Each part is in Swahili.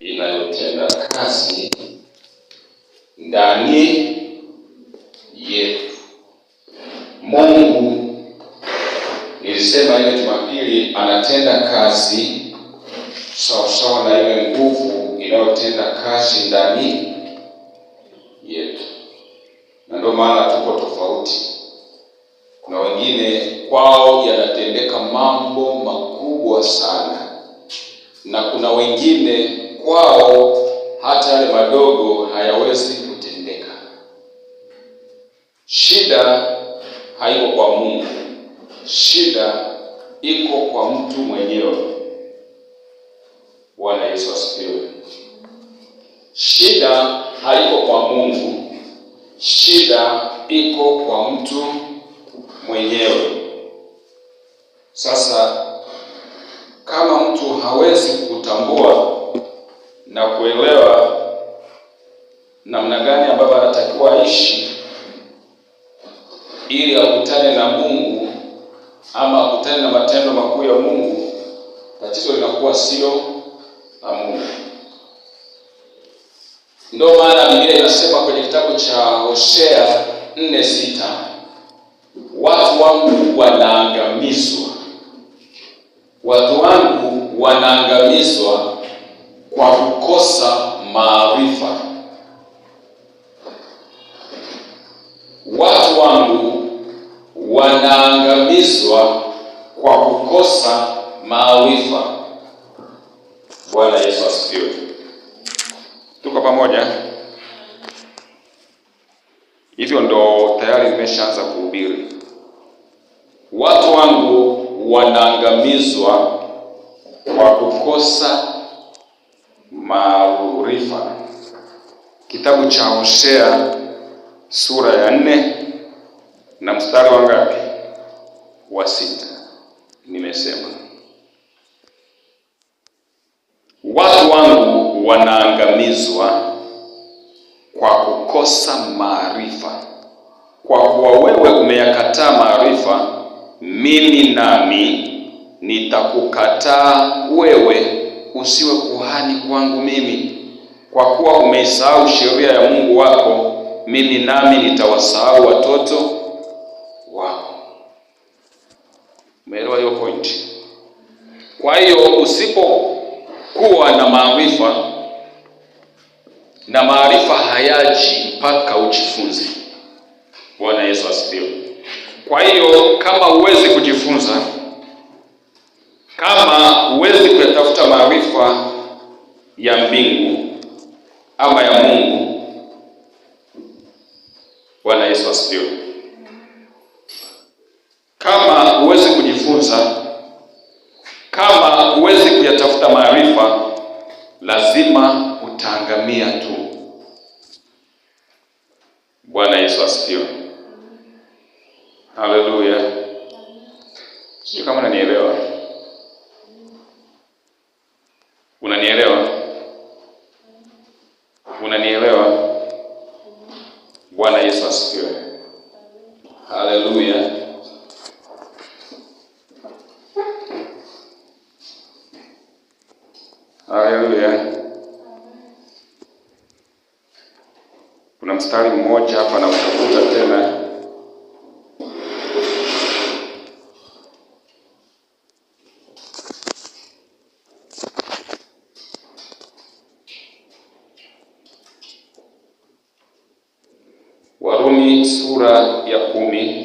inayotenda kazi ndani yetu. Mungu, nilisema ile Jumapili, anatenda kazi sawasawa na ile nguvu inayotenda kazi ndani yetu. Na ndio maana tuko tofauti. Kuna wengine kwao yanatendeka mambo makubwa sana, na kuna wengine kwao hata yale madogo hayawezi kutendeka. Shida haiko kwa Mungu, shida iko kwa mtu mwenyewe. Bwana Yesu asifiwe. Shida haiko kwa Mungu, shida iko kwa mtu mwenyewe. Sasa kama mtu hawezi kutambua na kuelewa namna gani ambavyo anatakiwa aishi ili akutane na Mungu ama akutane na matendo makuu ya Mungu, tatizo linakuwa sio la Mungu. Ndio maana Biblia inasema kwenye kitabu cha Hosea 4:6, watu wangu wanaangamizwa. Watu wangu wanaangamizwa kwa kukosa maarifa. Watu wangu wanaangamizwa kwa kukosa maarifa. Bwana Yesu asifiwe. Tuko pamoja? Hivyo ndo tayari nimeshaanza kuhubiri. Watu wangu wanaangamizwa kwa kukosa maarifa. Kitabu cha Hosea sura ya 4 na mstari wa ngapi? Wa 6. Nimesema watu wangu wanaangamizwa kwa kukosa maarifa. Kwa kuwa wewe umeyakataa maarifa, mimi nami nitakukataa wewe, usiwe kuhani kwangu mimi. Kwa kuwa umeisahau sheria ya Mungu wako, mimi nami nitawasahau watoto wako. Umeelewa hiyo point? Kwa hiyo usipokuwa na maarifa, na maarifa hayaji mpaka ujifunze. Bwana Yesu asifiwe. Kwa hiyo kama huwezi kujifunza, kama huwezi kutafuta maarifa ya mbingu ama ya Mungu, Bwana Yesu asifiwe, kama huwezi kujifunza, kama huwezi kuyatafuta maarifa, lazima utaangamia tu. Bwana Yesu asifiwe. Haleluya. Sio kama unanielewa. Unanielewa? Unanielewa? Bwana Yesu asifiwe. Haleluya. Haleluya. Kuna mstari mmoja hapa na utakuta tena. Warumi sura ya 10.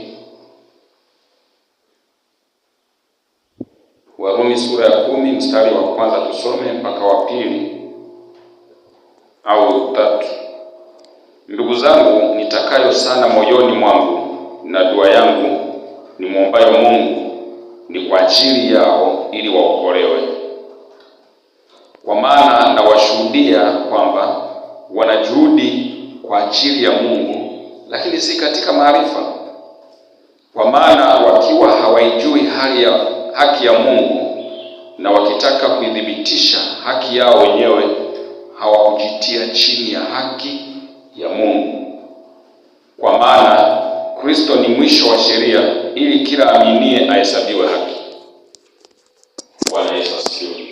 Warumi sura ya 10 mstari wa kwanza tusome mpaka wa 2 au 3. Ndugu zangu, nitakayo sana moyoni mwangu na dua yangu nimwombayo Mungu ni kwa ajili yao, ili waokolewe. Kwa maana nawashuhudia kwamba wanajuhudi kwa ajili ya Mungu, lakini si katika maarifa. Kwa maana wakiwa hawaijui haki ya Mungu na wakitaka kuidhibitisha haki yao wenyewe, hawakujitia chini ya haki ya Mungu. Kwa maana Kristo ni mwisho wa sheria, ili kila aaminie ahesabiwe haki. Bwana Yesu asifiwe.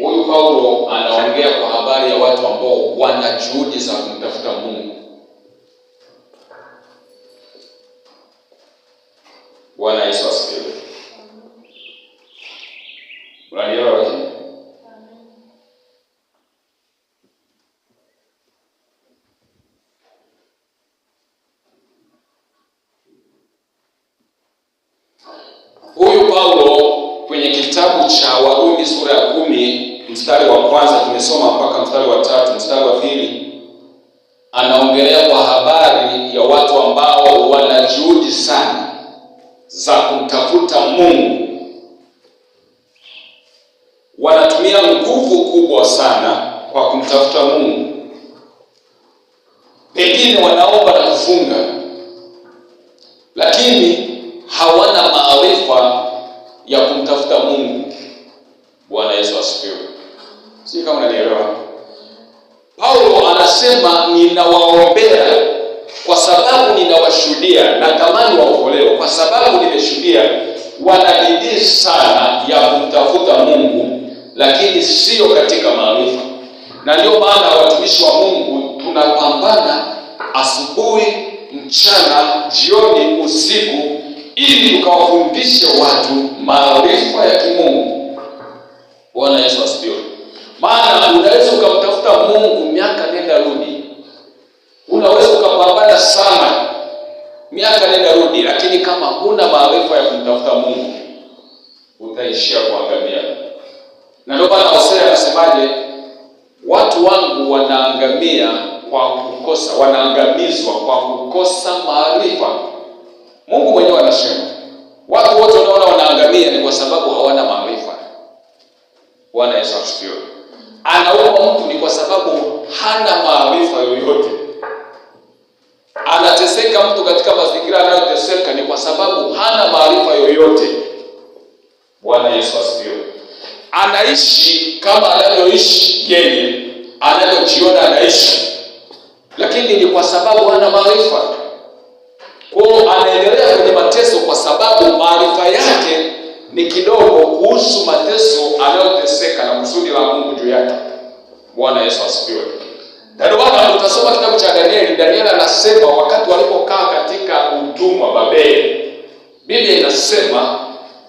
Huyu Paulo anaongea kwa habari habari ya watu ambao wana juhudi za kumtafuta Mungu. Bwana Yesu asifiwe. Unanielewa hivi? Huyu Paulo kwenye kitabu cha Warumi sura ya 10 mstari wa kwanza tumesoma mpaka mstari wa 3, mstari wa 2 anaongelea kwa habari ya watu ambao wana juhudi sana za kumtafuta Mungu. Wanatumia nguvu kubwa sana kwa kumtafuta Mungu. Pengine wanaomba na kufunga, lakini hawana maarifa ya kumtafuta Mungu. Bwana Yesu asifiwe. Si kama unanielewa? Paulo anasema ninawaombea kwa sababu ninawashuhudia, natamani waokolewe kwa sababu nimeshuhudia wana bidii sana ya kumtafuta Mungu, lakini sio katika maarifa. Na ndio maana watumishi wa Mungu tunapambana asubuhi, mchana, jioni, usiku ili tukawafundishe watu maarifa ya kimungu. Bwana Yesu asifiwe. Maana unaweza ukamtafuta Mungu miaka nenda rudi, unaweza ukapambana sana miaka nenda rudi, lakini kama huna maarifa ya kumtafuta Mungu utaishia kuangamia. Na ndio maana Hosea anasemaje, watu wangu wanaangamia kwa kukosa, wanaangamizwa kwa kukosa maarifa. Mungu mwenyewe anasema watu wote wanaona wanaangamia ni kwa sababu hawana maarifa. Bwana Yesu asifiwe. Anaua mtu ni kwa sababu hana maarifa yoyote. Anateseka mtu katika mazingira anayoteseka ni kwa sababu hana maarifa yoyote. Bwana Yesu asifiwe. Anaishi kama anavyoishi yeye, anavyojiona anaishi, lakini ni kwa sababu hana maarifa. Kwa anaendelea kwenye mateso kwa sababu maarifa yake ni kidogo kuhusu mateso anayoteseka na kusudi la Mungu juu yake. Bwana Yesu asifiwe. Ndio maana utasoma kitabu cha Danieli. Danieli anasema wakati walipokaa katika utumwa Babeli, Biblia inasema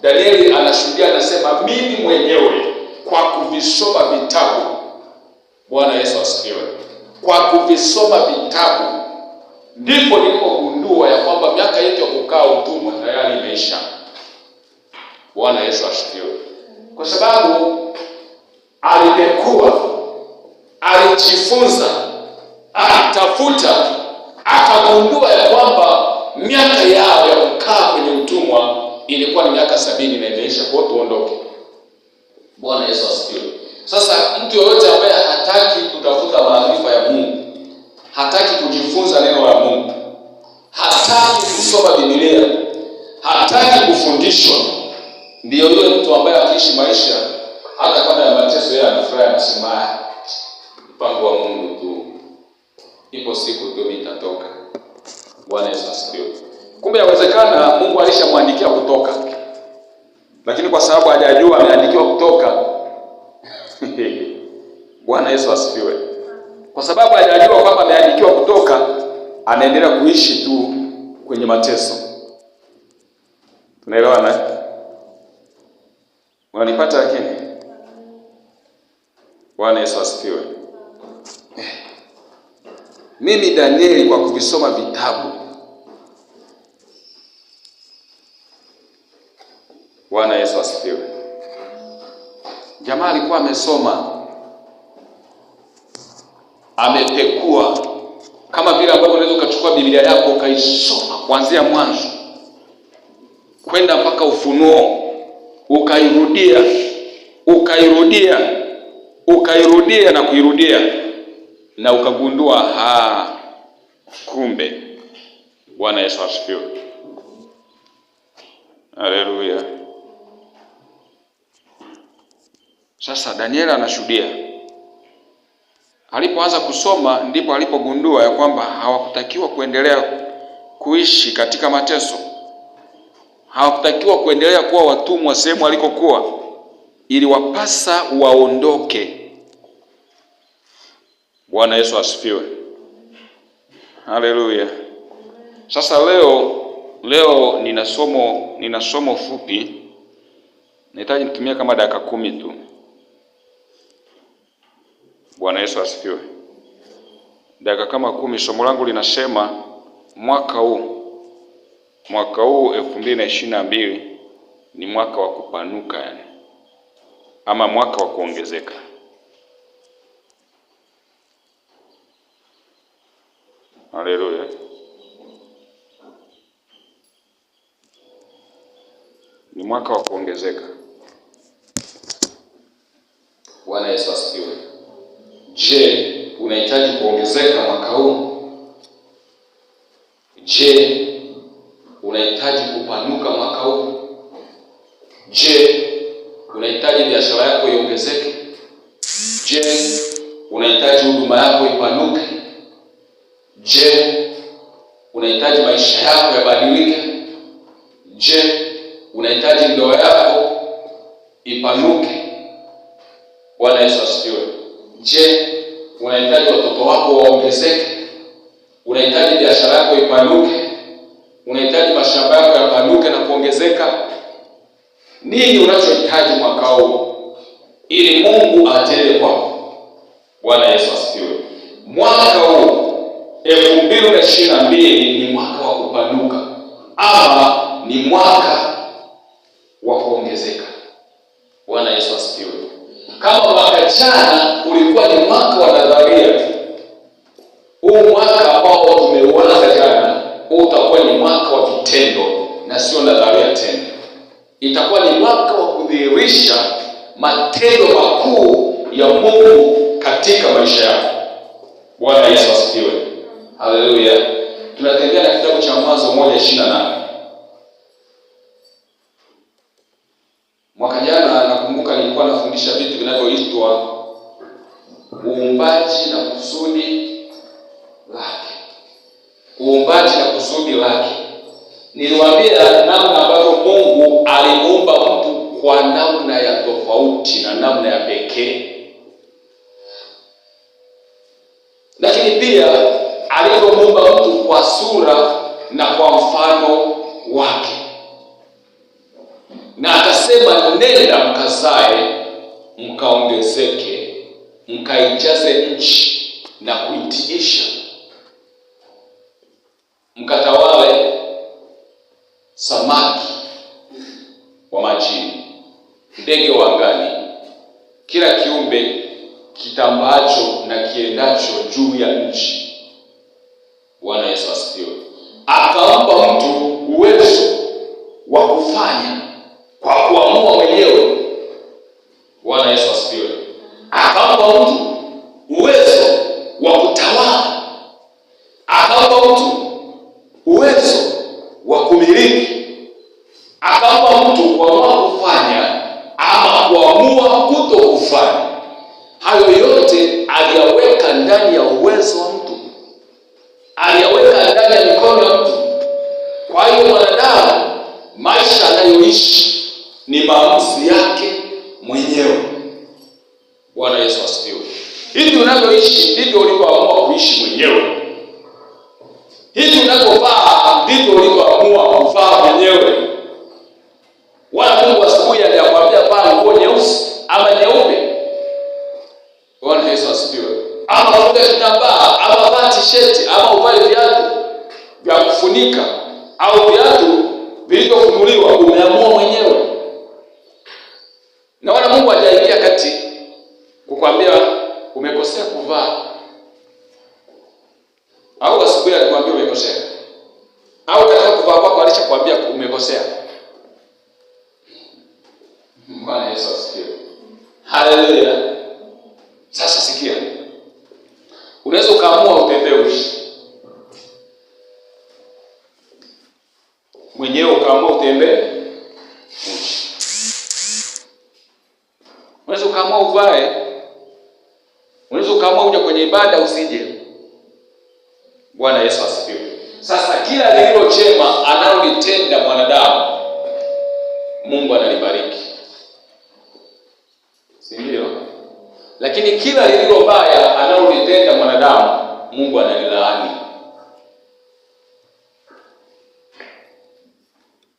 Danieli anashuhudia, anasema mimi mwenyewe kwa kuvisoma vitabu. Bwana Yesu asifiwe. Kwa kuvisoma vitabu ndipo nilipogundua ya kwamba miaka yetu ya kukaa utumwa tayari imeisha. Bwana Yesu asifiwe. Kwa sababu alipekua, alijifunza, alitafuta, akagundua ya kwamba miaka yao ya kukaa kwenye utumwa ilikuwa ni miaka 70 na imeisha, kwa tuondoke. Bwana Yesu asifiwe. Sasa mtu yoyote ambaye hataki kutafuta maarifa ya Mungu, hataki kujifunza neno la Mungu, hataki kusoma Biblia, hataki kufundishwa, ndio yule mtu ambaye akiishi maisha hata kama ya mateso yeye anafurahi, anasema mpango wa Mungu tu, ipo siku tu nitatoka. Bwana Yesu asifiwe. Kumbe yawezekana Mungu alishamwandikia kutoka, lakini kwa sababu hajajua ameandikiwa kutoka Bwana Yesu asifiwe. Kwa sababu hajajua kwamba ameandikiwa kutoka, anaendelea kuishi tu kwenye mateso. Tunaelewana? Unanipata? Lakini Bwana Yesu asifiwe. Mimi Danieli kwa kuvisoma vitabu, Bwana Yesu asifiwe. Jamaa alikuwa amesoma, amepekua, kama vile ambavyo unaweza ukachukua Biblia yako ukaisoma kuanzia mwanzo kwenda mpaka Ufunuo, ukairudia na kuirudia, na ukagundua kumbe. Bwana Yesu asifiwe. Haleluya. Sasa Danieli anashuhudia, alipoanza kusoma ndipo alipogundua ya kwamba hawakutakiwa kuendelea kuishi katika mateso, hawakutakiwa kuendelea kuwa watumwa sehemu alikokuwa, ili wapasa waondoke. Bwana Yesu asifiwe. Haleluya. Sasa leo nina somo fupi. Nahitaji nitumie kama dakika 10 tu. Bwana Yesu asifiwe. Dakika kama 10. Somo langu linasema mwaka huu 2022 ni mwaka wa kupanuka, yani ama mwaka wa kuongezeka. Haleluya. Ni mwaka wa kuongezeka. Bwana Yesu asifiwe. Je, unahitaji kuongezeka mwaka huu? Je, unahitaji kupanuka mwaka huu? Je, unahitaji biashara yako iongezeke? Je, unahitaji huduma yako ipanuke? Je, unahitaji maisha yako yabadilike? Je, unahitaji ndoa yako ipanuke? Bwana Yesu asifiwe. Je, unahitaji watoto wako waongezeke? Unahitaji biashara yako ipanuke? Unahitaji mashamba yako yapanuke na kuongezeka? Nini unachohitaji mwaka huu ili Mungu atende kwako? Bwana Yesu asifiwe. Mwaka huu 2022 ni mwaka wa kupanuka ama ni mwaka wa kuongezeka. Bwana Yesu asifiwe. Kama mwaka jana ulikuwa ni mwaka wa nadharia, huu mwaka ambao tumeuanza jana utakuwa ni mwaka wa vitendo na sio nadharia tena. Itakuwa ni mwaka wa kudhihirisha matendo makuu ya Mungu katika maisha yako. Bwana Yesu asifiwe. Haleluya. Tunatembea na kitabu cha Mwanzo 1:28. Mwaka jana nakumbuka nilikuwa nafundisha vitu vinavyoitwa uumbaji na kusudi lake. Uumbaji na kusudi lake. Niliwaambia namna ambavyo Mungu alimuumba mtu kwa namna ya tofauti na namna ya pekee. Lakini pia alivyomuumba mtu kwa sura na kwa mfano wake. Na akasema, nenda mkazae, mkaongezeke, mkaijaze nchi na kuitiisha, mkatawale samaki wa majini, ndege wa angani, kila kiumbe kitambaacho na kiendacho juu ya nchi. Bwana Yesu asifiwe. Akampa mtu uwezo wa kufanya kwa kuamua mwenyewe. Bwana Yesu asifiwe. Akampa mtu uwezo wa kutawala. Akampa mtu uwezo wa kumiliki. Akampa mtu kuamua kufanya ama kuamua kutokufanya. Hayo yote aliyaweka ndani ya uwezo wa mtu. Aliyaweka ndani ya mikono ya mtu. Kwa hiyo mwanadamu maisha anayoishi ni maamuzi yake mwenyewe. Bwana Yesu asifiwe. Hivi unavyoishi ndivyo ulivyoamua kuishi mwenyewe. Hivi unavyovaa ndivyo ulivyoamua kuvaa mwenyewe. Wala Mungu asubuhi alikwambia vaa nguo nyeusi ama nyeupe. Bwana Yesu asifiwe. Ama uvae kitambaa, ama vaa t-shirt, ama uvae viatu vya kufunika au viatu vilivyofunuliwa, umeamua mwenyewe. Na wala Mungu hajaingia kati kukwambia umekosea kuvaa. Au asubuhi alikwambia umekosea. Au katika kuvaa kwako alishakwambia umekosea. Bwana Yesu asifiwe. Haleluya. Sasa sikia. Unaweza ukaamua utembee uchi. Mwenyewe ukaamua utembee uchi. Unaweza ukaamua uvae. Unaweza ukaamua uje kwenye ibada usije. Bwana Yesu asifiwe. Sasa kila lililo chema analolitenda mwanadamu, Mungu analibariki. Si ndio? Lakini kila lililo baya analolitenda mwanadamu, Mungu ananilaani.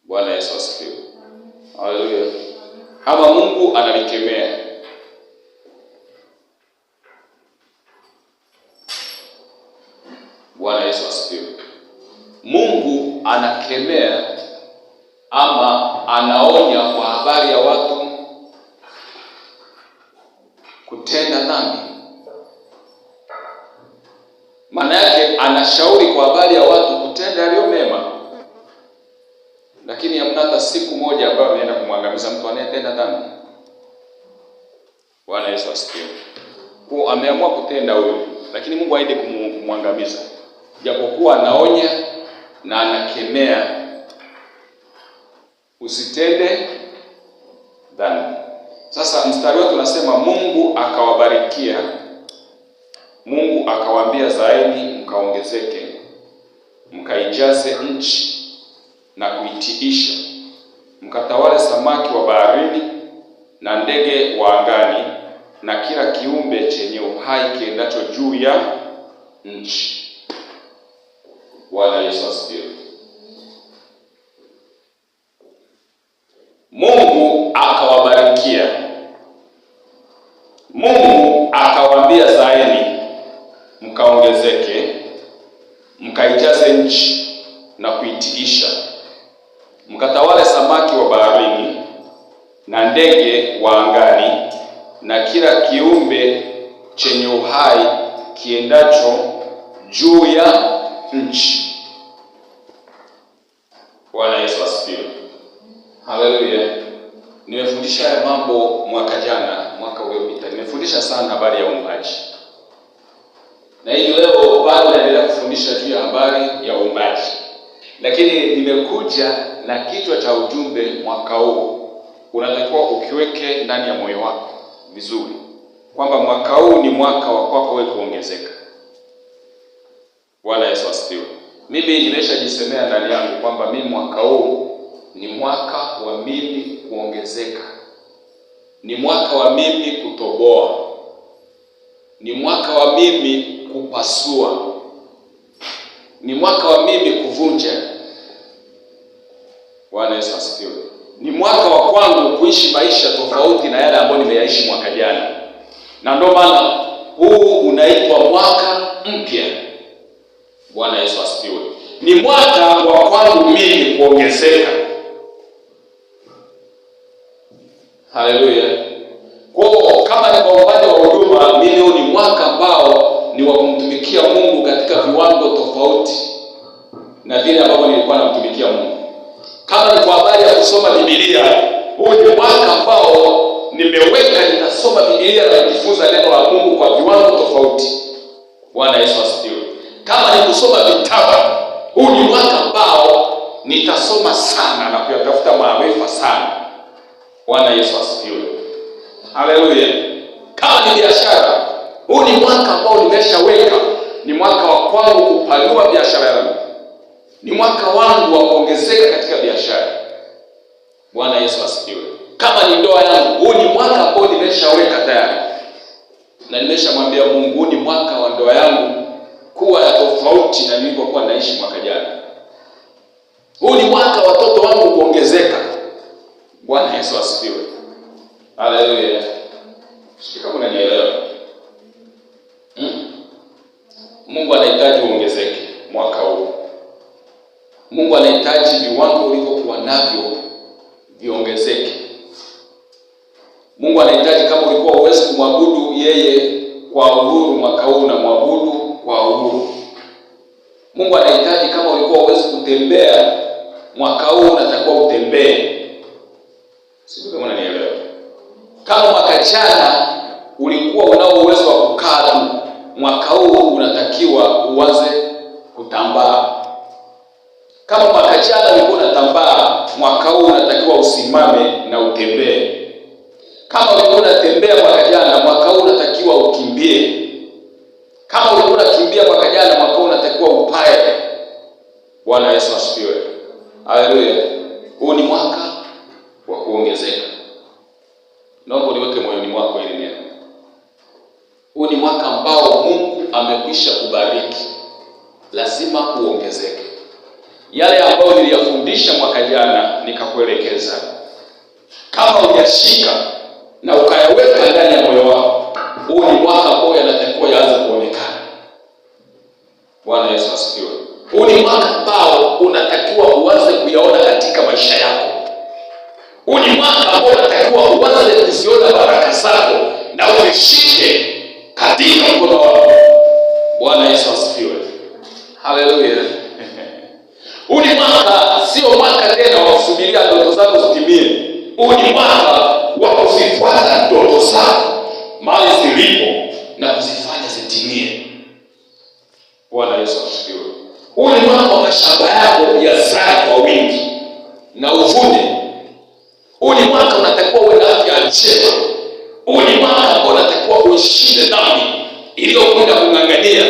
Bwana Yesu asifiwe. Haleluya. Ama Mungu analikemea. Bwana Yesu asifiwe. Mungu anakemea ama anaonya kwa habari ya watu kutenda dhambi. Maana yake anashauri kwa habari ya watu kutenda yaliyo mema. Lakini hamna hata siku moja ambayo ameenda kumwangamiza mtu anayetenda dhambi. Bwana Yesu asifiwe. Kwa ameamua kutenda huyo, lakini Mungu haide kumwangamiza. Japokuwa anaonya na anakemea usitende dhambi. Sasa mstari wetu unasema Mungu akawabarikia. Mungu akawaambia, zaeni mkaongezeke, mkaijaze nchi na kuitiisha, mkatawale samaki wa baharini na ndege wa angani na kila kiumbe chenye uhai kiendacho juu ya nchi. Bwana Yesu asifiwe. Mungu akawabarikia. Mungu akawaambia, zaeni mkaongezeke, mkaijaze nchi na kuitiisha, mkatawale samaki wa baharini na ndege wa angani na kila kiumbe chenye uhai kiendacho juu ya nchi. Bwana Yesu asifiwe. Haleluya. Nimefundisha haya mambo mwaka uliopita. Nimefundisha sana habari ya uumbaji. Na hii leo bado naendelea kufundisha juu ya habari ya uumbaji. Lakini nimekuja na kichwa cha ujumbe mwaka huu unatakiwa ukiweke ndani ya moyo wako vizuri, kwamba mwaka huu ni mwaka wa kwako wewe kuongezeka. Bwana Yesu asifiwe. Mimi nimeshajisemea ndani yangu kwamba mimi mwaka huu ni mwaka wa mimi kuongezeka. Ni mwaka wa mimi kutoboa. Ni mwaka wa mimi kupasua. Ni mwaka wa mimi kuvunja. Bwana Yesu asifiwe. Ni mwaka wa kwangu kuishi maisha tofauti na yale ambayo nimeyaishi mwaka jana. Na ndio maana huu unaitwa mwaka mpya. Bwana Yesu asifiwe. Ni mwaka wa kwangu mimi kuongezeka. Haleluya. Kwa kama ni kwa upande wa huduma, mimi huu ni mwaka ambao ni wa kumtumikia Mungu katika viwango tofauti na vile ambavyo nilikuwa namtumikia Mungu. Kama ni kwa habari ya kusoma Biblia, huu ni mwaka ambao nimeweka nitasoma Biblia na kujifunza neno la Mungu kwa viwango tofauti. Bwana Yesu asifiwe. Kama ni kusoma vitabu, huu ni mwaka ambao nitasoma sana na kuyatafuta maarifa sana. Bwana Yesu asifiwe. Haleluya. Kama ni biashara, huu ni mwaka ambao nimeshaweka ni mwaka wa kwangu kupanua biashara yangu. Ni mwaka wangu wa kuongezeka katika biashara. Bwana Yesu asifiwe. Kama ni ndoa yangu, huu ni mwaka ambao nimeshaweka tayari. Na nimeshamwambia Mungu, huu ni mwaka wa ndoa yangu kuwa ya tofauti na nilivyokuwa naishi mwaka jana. Huu ni mwaka watoto wangu kuongezeka. Bwana Yesu asifiwe. Haleluya. Shika kama unanielewa. Mungu anahitaji uongezeke mwaka huu. Mungu anahitaji viwango ulivyokuwa navyo viongezeke. Mungu anahitaji kama ulikuwa uwezi kumwabudu yeye kwa uhuru mwaka huu na mwabudu kwa uhuru. Mungu anahitaji kama ulikuwa uwezi kutembea mwaka huu unatakiwa utembee. Sijui kama unanielewa. Kama mwaka jana ulikuwa unao uwezo wa kukaa tu, mwaka huu unatakiwa uanze kutambaa. Kama mwaka jana ulikuwa unatambaa, mwaka huu unatakiwa usimame na utembee. Kama ulikuwa unatembea mwaka jana, mwaka huu unatakiwa ukimbie. Kama ulikuwa unakimbia mwaka jana, mwaka huu unatakiwa upae. Bwana Yesu asifiwe. Haleluya. Huu ni mwaka wa kuongezeka. Naomba niweke moyoni mwako hili neno. Huu ni mwaka ambao Mungu amekwisha kubariki, lazima uongezeke. Yale ambayo niliyafundisha mwaka jana nikakuelekeza, kama hujashika na ukayaweka ndani ya moyo wako, huu ni mwaka ambao yanatakiwa yaanze kuonekana. Bwana Yesu asifiwe. Huu ni mwaka ambao unatakiwa uanze kuyaona katika maisha yako. Huu ni mwaka ambao unatakiwa uanze kuziona baraka zako na uzishike katika mkono wako. Bwana Yesu asifiwe. Haleluya. Huu ni mwaka, sio mwaka tena wa kusubiria ndoto zako zitimie. Huu ni mwaka wa kuzifuata ndoto zako mahali zilipo na kuzifanya zitimie. Bwana Yesu asifiwe. Huu ni mwaka wa mashamba yako yazae kwa wingi na uvune. Huu ni mwaka unatakiwa uwe na afya njema. Huu ni mwaka ambao unatakiwa uishinde dhambi iliyokwenda kung'ang'ania.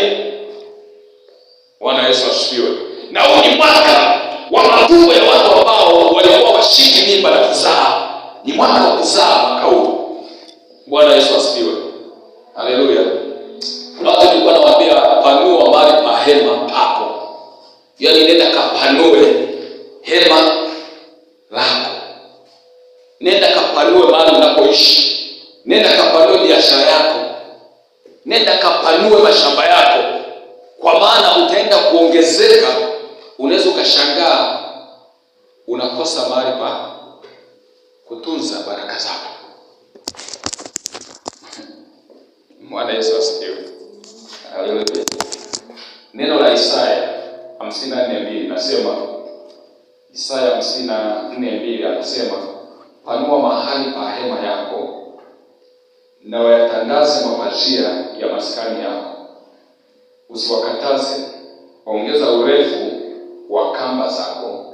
Bwana Yesu asifiwe. Na huu ni mwaka wa matumbo ya watu ambao walikuwa washiki mimba na kuzaa. Ni mwaka wa kuzaa mwaka huu. Bwana Yesu asifiwe. Haleluya. Watu nilikuwa nawaambia, panua mahali pa hema pako. Yaani nenda kapanue hema lako. Nenda kapanue mahali unapoishi. Nenda kapanue biashara yako. Nenda kapanue mashamba yako. Kwa maana utaenda kuongezeka. Unaweza ukashangaa unakosa mahali pa kutunza baraka zako. Bwana Yesu asifiwe. Haleluya. Neno la Isaya 54:2 nasema, Isaya 54:2 anasema, panua mahali pa hema yako na wayatandaze mapazia ya maskani yako. Usiwakataze, ongeza urefu wa kamba zako,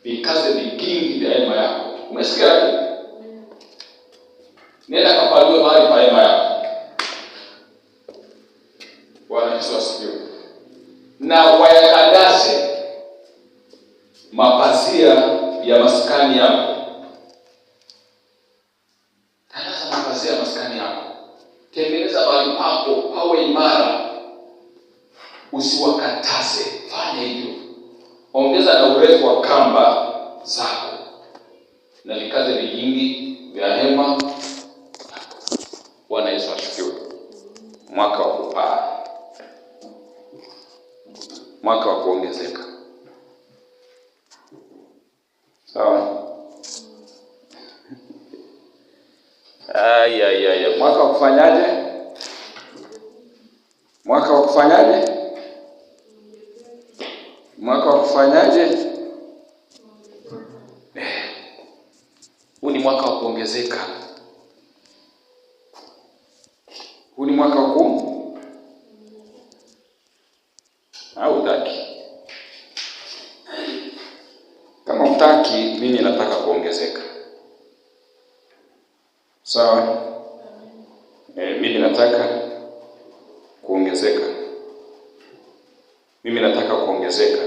vikaze vigingi vya hema yako. Umesikia hapo? Nenda kapanue mahali pa hema yako. Bwana Yesu asifiwe. Na wayatandaze mapazia ya maskani yako. Tandaza mapazia ya maskani yako. Tengeneza mahali pako pawe imara. Usiwakataze, fanya hivyo. Ongeza na urefu wa kamba zako na vikaze vigingi vya hema. Bwana Yesu asifiwe. Mwaka wa kupaa, mwaka wa kuongezeka. Sawa? Mwaka wa kufanyaje? Mwaka wa kufanyaje? Mwaka wa kufanyaje? Huu ni mwaka wa kuongezeka. Huu ni mwaka wa au utaki? Kama utaki, mimi nataka kuongezeka. Sawa? Mimi nataka kuongezeka. Mimi nataka kuongezeka.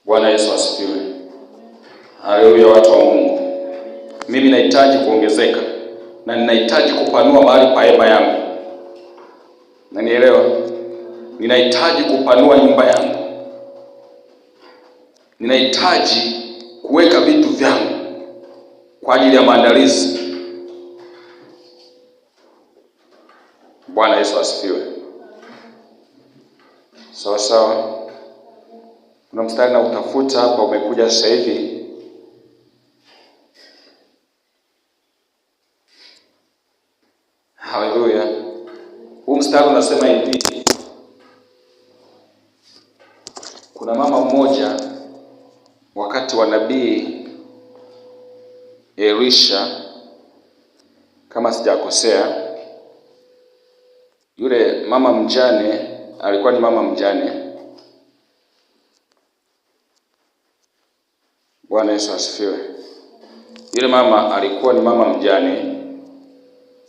Bwana Yesu asifiwe. Haleluya, watu wa Mungu. Mimi nahitaji kuongezeka na ninahitaji kupanua mahali pa hema yangu. Unanielewa? Ninahitaji kupanua nyumba yangu. Ninahitaji kuweka vitu vyangu kwa ajili ya maandalizi. Bwana Yesu asifiwe. Sawa sawa. Kuna mstari na utafuta hapa, umekuja sasa hivi. Haleluya. Huu mstari unasema hivi. Kuna mama mmoja wakati wa nabii Elisha, kama sijakosea, yule mama mjane alikuwa ni mama mjane. Bwana Yesu asifiwe. Yule mama alikuwa ni mama mjane,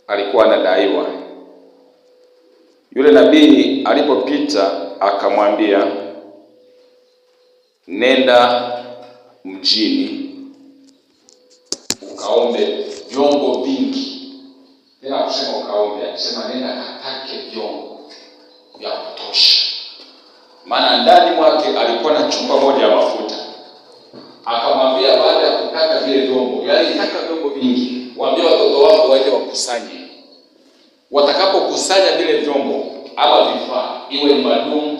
alikuwa anadaiwa. Yule nabii alipopita akamwambia, nenda mjini ukaombe vyombo vingi. Tena kusema ukaombe, akisema nenda katake vyombo. vya kutosha, maana ndani mwake alikuwa na chupa moja ya mafuta. Akamwambia baada ya kutaka vile vyombo, yaani taka vyombo vingi, waambie watoto wako waende wakusanye. Watakapokusanya vile vyombo ama vifaa, iwe ni madumu,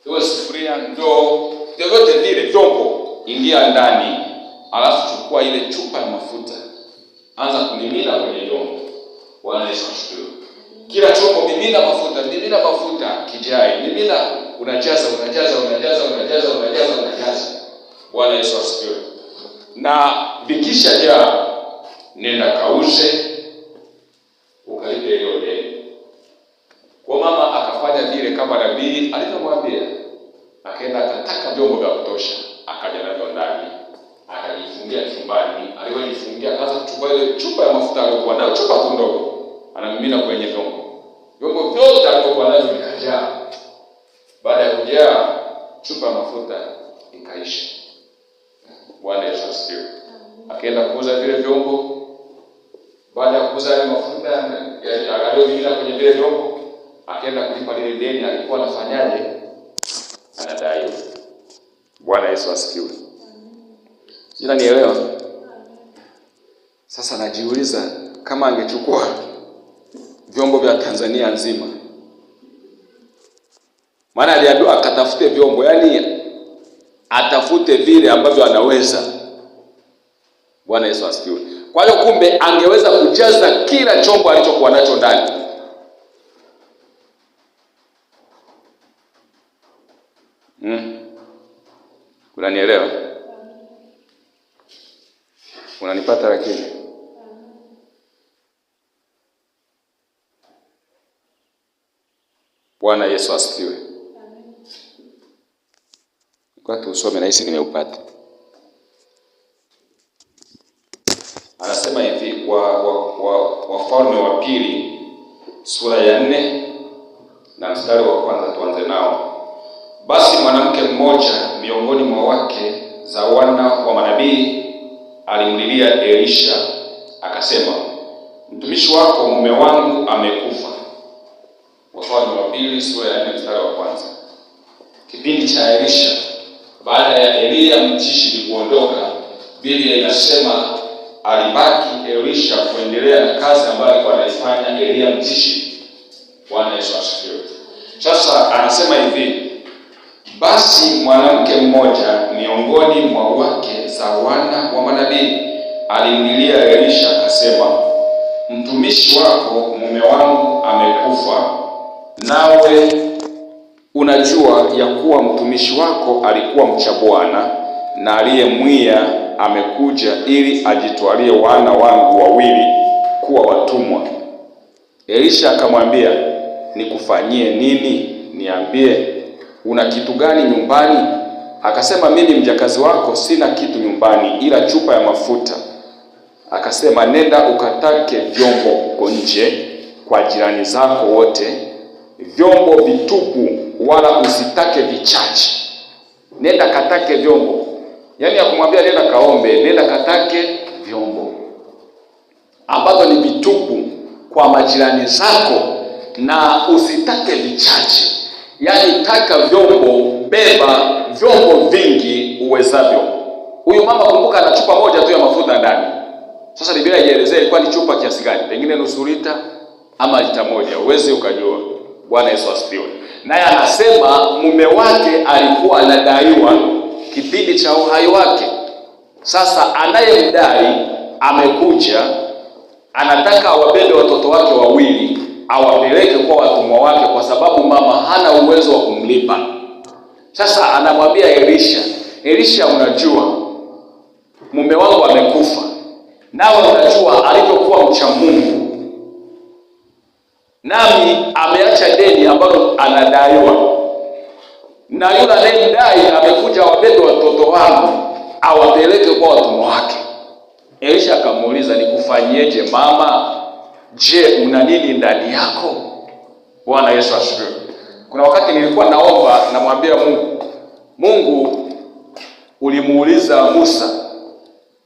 iwe sufuria, ndoo, vyovyote vile vyombo, ingia ndani, alafu chukua ile chupa ya mafuta, anza kumimina kwenye vyombo. Bwana Yesu asifiwe. Kila chombo mimina mafuta kijai, mimina, unajaza. Bwana Yesu asifiwe. Na vikisha jaa, nenda kauze ukalipe hiyo deni. Kwa mama akafanya vile kama nabii alivyomwambia. Akaenda akataka vyombo vya kutosha, akaja navyo ndani, akajifungia chumbani. Alipojifungia akaanza kuchukua ile chupa ya mafuta aliyokuwa nayo, chupa tu ndogo, anamimina kwenye vyombo. Vyombo vyote alivyokuwa navyo vikajaa. Baada ya kujaa, chupa ya mafuta ikaisha. Bwana Yesu asifiwe. Akaenda kuuza vile vyombo. Baada ya kuuza ile mafuta aliyomimina kwenye vile vyombo, akaenda kulipa lile deni alikuwa anafanyaje? Anadai. Bwana Yesu asifiwe. Jina nielewa. Sasa najiuliza kama angechukua vyombo vya Tanzania nzima. Maana aliambiwa akatafute vyombo, yaani atafute vile ambavyo anaweza. Bwana Yesu asifiwe. Kwa hiyo kumbe angeweza kujaza kila chombo alichokuwa nacho ndani. Unanielewa? Unanipata lakini? Bwana Yesu asifiwe. Kwa tusome na hisi nimeupata. Anasema hivi Wafalme wa pili sura ya 4 na mstari wa kwanza, tuanze nao. Basi mwanamke mmoja miongoni mwa wake za wana wa manabii alimlilia Elisha akasema, mtumishi wako mume wangu amekufa. Wafalme wa pili sura ya 4 mstari wa kwanza. Kipindi cha Elisha baada ya Elia mtishi kuondoka, Biblia inasema alibaki Elisha kuendelea na kazi ambayo alikuwa anaifanya Elia mtishi. Bwana Yesu asifiwe. Sasa anasema hivi, basi mwanamke mmoja miongoni mwa wake za wana wa manabii alimlilia Elisha akasema, mtumishi wako mume wangu amekufa, nawe unajua ya kuwa mtumishi wako alikuwa mcha Bwana, na aliyemwia amekuja ili ajitwalie wana wangu wawili kuwa watumwa. Elisha akamwambia, nikufanyie nini? Niambie, una kitu gani nyumbani? Akasema, mimi mjakazi wako sina kitu nyumbani ila chupa ya mafuta. Akasema, nenda ukatake vyombo huko nje kwa jirani zako wote, vyombo vitupu, wala usitake vichache. Nenda katake vyombo. Yaani akumwambia nenda kaombe, nenda katake vyombo ambazo ni vitupu kwa majirani zako, na usitake vichache. Yaani taka vyombo, beba vyombo vingi uwezavyo. Huyu mama kumbuka ana chupa moja tu ya mafuta ndani. Sasa Biblia ielezea ilikuwa ni chupa kiasi gani? Pengine nusu lita ama lita moja, uweze ukajua. Bwana Yesu asifiwe. Naye anasema mume wake alikuwa anadaiwa kipindi cha uhai wake. Sasa anayemdai amekuja, anataka awabebe watoto wake wawili awapeleke kwa watumwa wake, kwa sababu mama hana uwezo wa kumlipa. Sasa anamwambia Elisha, unajua mume wangu amekufa, nawe unajua alivyokuwa mcha Mungu, nami ameacha deni ambalo anadaiwa, na yule anayemdai amekuja awabebe watoto wangu awapeleke kwa watumwa wake. Elisha akamuuliza, nikufanyieje mama? Je, una nini ndani yako? Bwana Yesu asifiwe. Kuna wakati nilikuwa naomba, namwambia Mungu ulimuuliza Musa,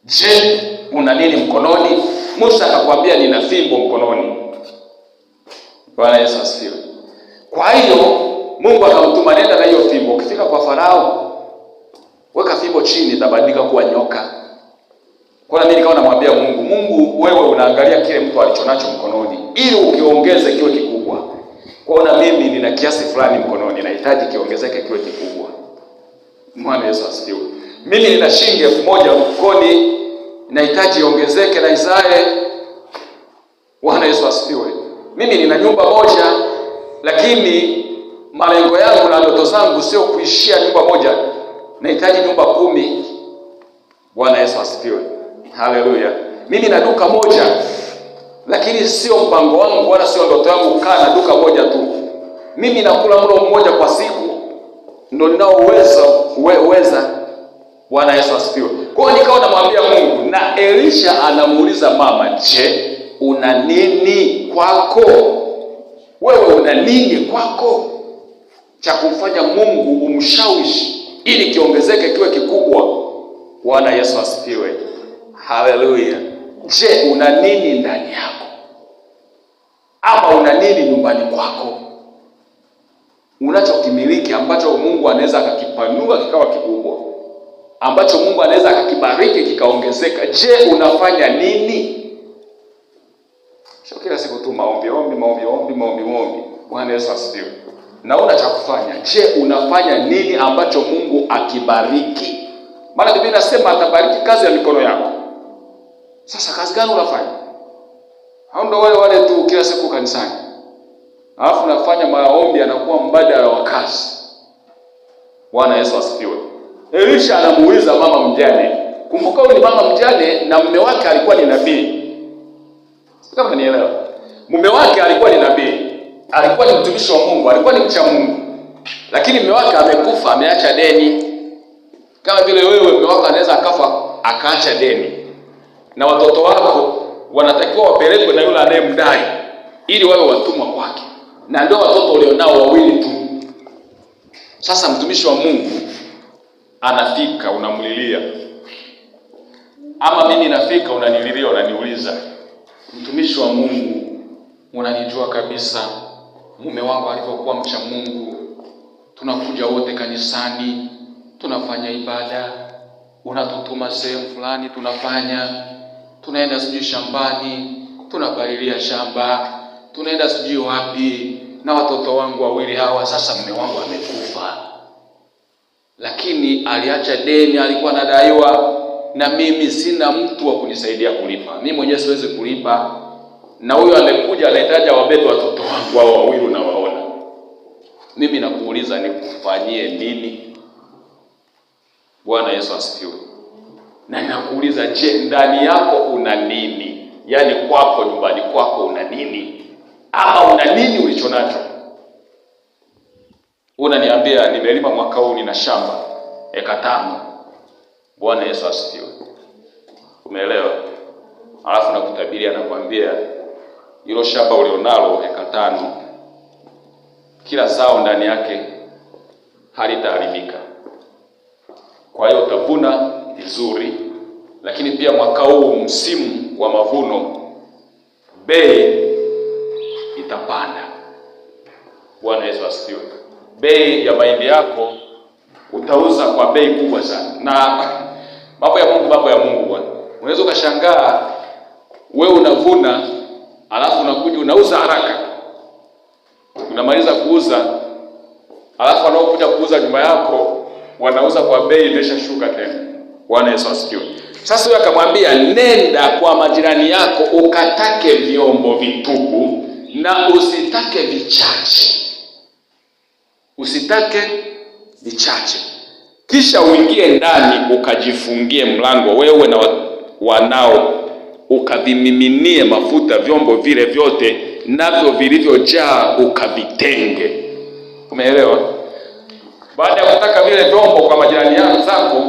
je, una nini mkononi? Musa akakwambia nina fimbo mkononi. Bwana Yesu asifiwe. Kwa hiyo Mungu akamtuma, nenda na hiyo fimbo, ukifika kwa Farao weka fimbo chini, itabadilika kuwa nyoka. Kwa nini nikawa namwambia Mungu, wewe unaangalia kile mtu alichonacho mkononi ili ukiongeze kiwe kikubwa. Kwa mimi nina kiasi fulani mkononi, nahitaji kiongezeke kiwe kikubwa. Bwana Yesu asifiwe. Mimi nina shilingi 1000 mfukoni, nahitaji iongezeke na izae. Bwana Yesu asifiwe. Mimi nina nyumba moja, lakini malengo yangu na ndoto zangu sio kuishia nyumba moja, nahitaji nyumba 10. Bwana Yesu asifiwe. Haleluya. Mimi na duka moja, lakini sio mpango wangu wala sio ndoto yangu kukaa na duka moja tu. Mimi nakula mlo mmoja kwa siku, ndio ninao uweza. Bwana Yesu asifiwe. Kwa hiyo nikawa namwambia Mungu, na Elisha anamuuliza mama, je, una nini kwako? Wewe una nini kwako cha kumfanya Mungu umshawishi ili kiongezeke kiwe kikubwa? Bwana Yesu asifiwe. Haleluya. Je, una nini ndani yako? Ama una nini nyumbani kwako unachokimiliki ambacho Mungu anaweza akakipanua kikawa kikubwa, ambacho Mungu anaweza akakibariki kikaongezeka? Je, unafanya nini? Sio kila siku tu maombi. Bwana Yesu asifiwe. Na una cha kufanya. Je, unafanya nini ambacho Mungu akibariki? Maana Biblia inasema atabariki kazi ya mikono yako. Sasa kazi gani unafanya? Hao ndio wale tu kila siku kanisani, alafu nafanya maombi anakuwa mbadala wa kazi. Bwana Yesu asifiwe. Elisha anamuuliza mama mjane. Kumbuka huyu ni mama mjane na mume wake alikuwa ni nabii. Kama nielewa. Mume wake alikuwa ni nabii. Alikuwa ni mtumishi wa Mungu, alikuwa ni mcha Mungu. Lakini mume wake amekufa, ameacha deni. Kama vile wewe mume wako anaweza akafa akaacha deni, na watoto wako wanatakiwa wapelekwe na yule anayemdai ili wawe watumwa kwake, na ndio watoto ulionao wawili tu. Sasa mtumishi wa Mungu anafika, unamlilia, ama mimi nafika unanililia, unaniuliza, mtumishi wa Mungu, unanijua kabisa mume wangu alivyokuwa mcha Mungu, tunakuja wote kanisani, tunafanya ibada, unatutuma sehemu fulani tunafanya, tunaenda sijui shambani, tunapalilia shamba, tunaenda sijui wapi, na watoto wangu wawili hawa. Sasa mume wangu amekufa, lakini aliacha deni, alikuwa anadaiwa, na mimi sina mtu wa kunisaidia kulipa. Mimi mwenyewe siwezi kulipa, na huyo amekuja anahitaji wabebe watoto wangu wao wawili, na waona. Mimi nakuuliza nikufanyie nini? Bwana Yesu asifiwe. Na ninakuuliza, je, ndani yako una nini? Yaani kwako, nyumbani kwako una nini? Ama una nini ulichonacho? Unaniambia nimelima mwaka huu, nina shamba eka 5. Bwana Yesu asifiwe. Umeelewa? Alafu nakutabiria, nakwambia hilo shamba ulionalo eka 5, kila zao ndani yake halitaharibika. Kwa hiyo utavuna vizuri, lakini pia mwaka huu msimu wa mavuno bei itapanda. Bwana Yesu asifiwe. Bei ya mahindi yako utauza kwa bei kubwa sana. Na mambo ya Mungu bwana. Unaweza ukashangaa wewe unavuna, alafu unakuja unauza haraka. Unamaliza kuuza, alafu wanaokuja kuuza nyumba yako wanauza kwa bei imeshashuka tena. Bwana Yesu asifiwe. Sasa yeye akamwambia, nenda kwa majirani yako ukatake vyombo vitupu na usitake vichache. Usitake vichache. Kisha uingie ndani ukajifungie mlango, wewe na wanao, ukavimiminie mafuta vyombo vile vyote, navyo vilivyojaa ukavitenge. Umeelewa? Baada ya kutaka vile vyombo kwa majirani zako,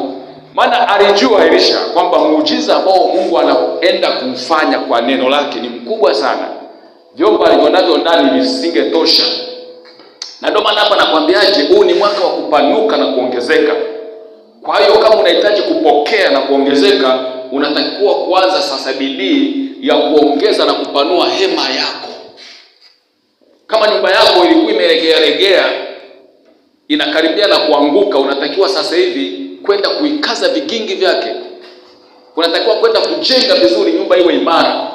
maana alijua Elisha kwamba muujiza ambao Mungu anaenda kumfanya kwa neno lake ni mkubwa sana. Vyombo alivyonavyo ndani visingetosha. Na ndio maana hapa nakwambiaje, huu ni mwaka wa kupanuka na kuongezeka. Kwa hiyo kama unahitaji kupokea na kuongezeka, unatakiwa kuanza sasa bidii ya kuongeza na kupanua hema yako. Kama nyumba yako ilikuwa imelegea legea inakaribia na kuanguka, unatakiwa sasa hivi kwenda kuikaza vigingi vyake. Unatakiwa kwenda kujenga vizuri, nyumba iwe imara,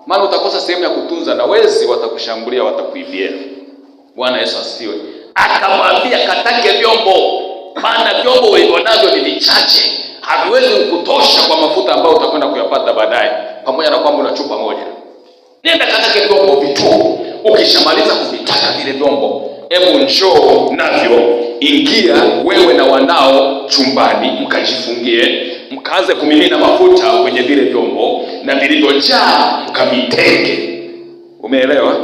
maana utakosa sehemu ya kutunza na wezi watakushambulia, watakuibia. Bwana Yesu asifiwe. Akamwambia katake vyombo, maana vyombo ulivyo ni vichache, haviwezi kutosha kwa mafuta ambayo utakwenda kuyapata baadaye, pamoja na kwamba una chupa moja. Nenda katake vyombo vitu. Ukishamaliza kuvitaka vile vyombo, hebu njoo navyo, ingia wewe na wanao chumbani, mkajifungie, mkaanze kumimina mafuta kwenye vile vyombo, na vilivyojaa mkavitenge. Umeelewa?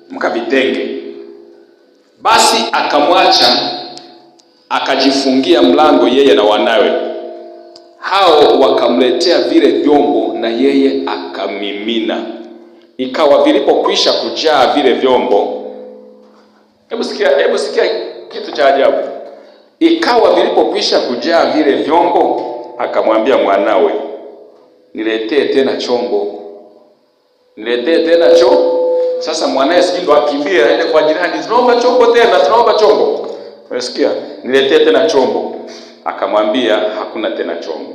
Mkavitenge. Basi akamwacha, akajifungia mlango, yeye na wanawe. Hao wakamletea vile vyombo, na yeye akamimina. Ikawa vilipokwisha kujaa vile vyombo, hebu sikia kitu cha ajabu. Ikawa vilipokwisha kujaa vile vyombo, akamwambia mwanawe, niletee tena chombo. Niletee tena chombo. Sasa mwanae ndo akimbia aende kwa jirani, tunaomba chombo tena, tunaomba chombo. Unasikia? Niletee tena chombo. Akamwambia hakuna tena chombo.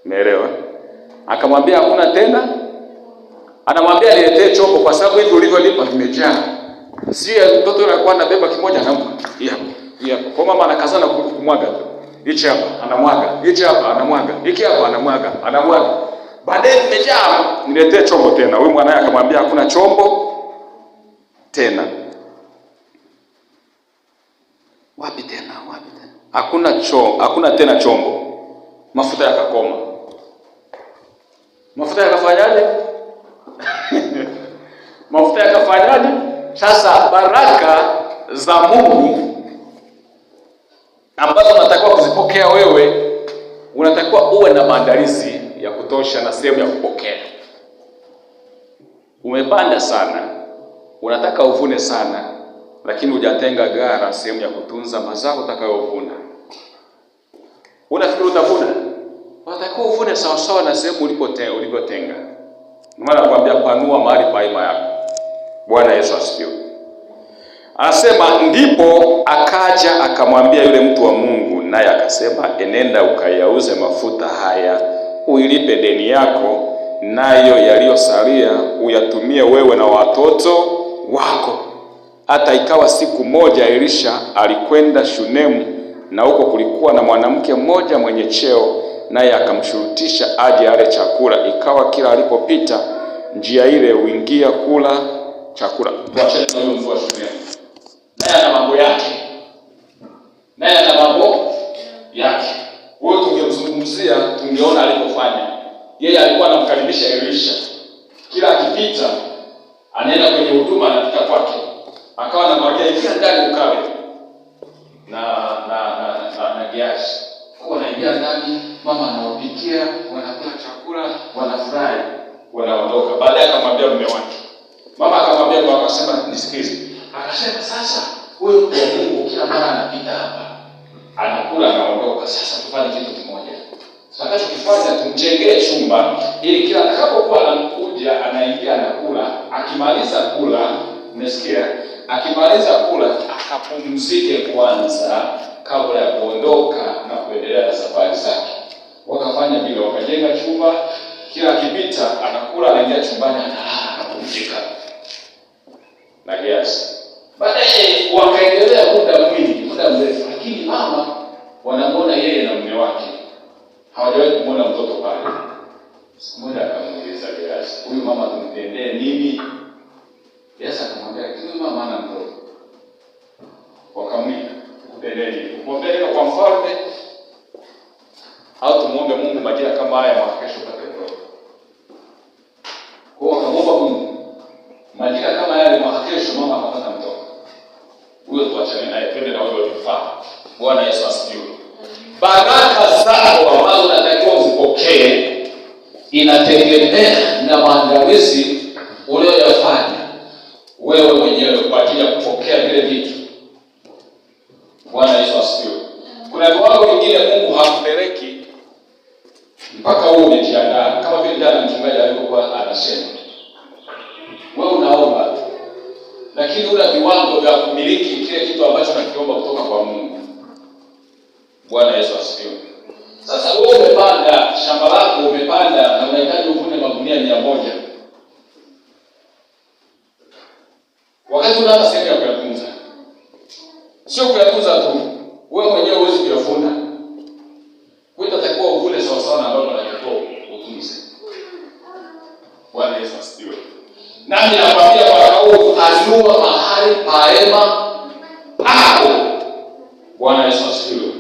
Umeelewa? Akamwambia hakuna tena. Anamwambia niletee chombo kwa sababu hivi ulivyolipa vimejaa. Sio mtoto anakuwa anabeba kimoja na hapa. Kwa mama anakazana kumwaga. Hichi hapa anamwaga, hichi hapa anamwaga, hiki hapa anamwaga. Baadaye vimejaa, niletee chombo tena. Huyu mwanae akamwambia hakuna chombo tena. Wapi tena? Hakuna tena chombo. Mafuta yakakoma. Mafuta yakafanyaje? Mafuta yakafanyaje? Sasa baraka za Mungu ambazo unatakiwa kuzipokea wewe, unatakiwa uwe na maandalizi ya kutosha na sehemu ya kupokea. Umepanda sana, unataka uvune sana, lakini hujatenga gara, sehemu ya kutunza mazao utakayovuna. Unafikiri utavuna? Unatakiwa uvune sawa sawa na sehemu ulipotenga. Maana nakwambia panua mahali pa hema yako. Bwana Yesu asifiwe. Anasema ndipo akaja akamwambia yule mtu wa Mungu, naye akasema, enenda ukayauze mafuta haya, uilipe deni yako, nayo yaliyosalia uyatumie wewe na watoto wako. Hata ikawa siku moja Elisha alikwenda Shunemu, na huko kulikuwa na mwanamke mmoja mwenye cheo, naye akamshurutisha aje ale chakula. Ikawa kila alipopita njia ile uingia kula chakula. Tuachane na huyo mtu wa Shunemu. Naye ana mambo yake. Wewe tungemzungumzia, tungeona alipofanya. Yeye alikuwa anamkaribisha Elisha. Kila akipita anaenda kwenye huduma, anapita kwake. Akawa anamwambia ingia ndani ukawe na Gehazi. Kwa anaingia ndani, mama anawapikia, wanakula chakula, wanafurahi, wanaondoka. Baadaye akamwambia mume wake. Mama akamwambia kwa akasema nisikize. Akasema sasa huyo mtu wa Mungu kila mara anapita hapa, anakula anaondoka. Sasa tufanye kitu kimoja. Tutakachokifanya tumjengee chumba ili kila atakapokuwa anakuja anaingia anakula, akimaliza kula, umesikia? Akimaliza kula akapumzike kwanza kabla ya kuondoka na kuendelea na safari zake. Wakafanya vile, wakajenga chumba, kila akipita anakula, anaingia chumbani, analala, anapumzika. Na Gehazi. Baadaye wakaendelea muda mrefu, lakini mama wanamwona yeye na mume wake. Hawajawahi kumwona mtoto pale. Siku moja akamuuliza Gehazi, huyu mama tumtendee nini? Gehazi akamwambia, huyu mama ana mtoto. Wakamwita, tukutendee nini? Kumwombea neno kwa mfalme au tumuombe Mungu majira kama haya mwaka kesho upate mtoto? Kwa wakamwomba Mungu majira kama yale mwaka kesho mama akapata mtoto. Huyo tuachane naye, twende na huyo vifaa. Bwana Yesu asifiwe. Baraka zako ambazo unatakiwa uzipokee inategemea na maandalizi uliyofanya wewe mwenyewe kwa ajili ya kupokea vile vitu. Bwana Yesu asifiwe. Kuna viwango vingine Mungu hakupeleki mpaka wewe umejiandaa, kama vile jana mchungaji alivyokuwa anasema. Wewe unaomba, lakini lakini una viwango vya kumiliki kile kitu ambacho unakiomba kutoka kwa Mungu. Bwana Yesu asifiwe. Sasa wewe umepanda shamba lako, umepanda na unahitaji uvune magunia 100. Wakati una hata sehemu ya kuyatunza. Sio kuyatunza tu, wewe mwenyewe huwezi kuyavuna. Wewe utatakiwa uvune sawa sawa na ambavyo unatakiwa utunze. Bwana Yesu asifiwe. Nami nakwambia mwaka huu anua mahali pa hema pako. Bwana Yesu asifiwe.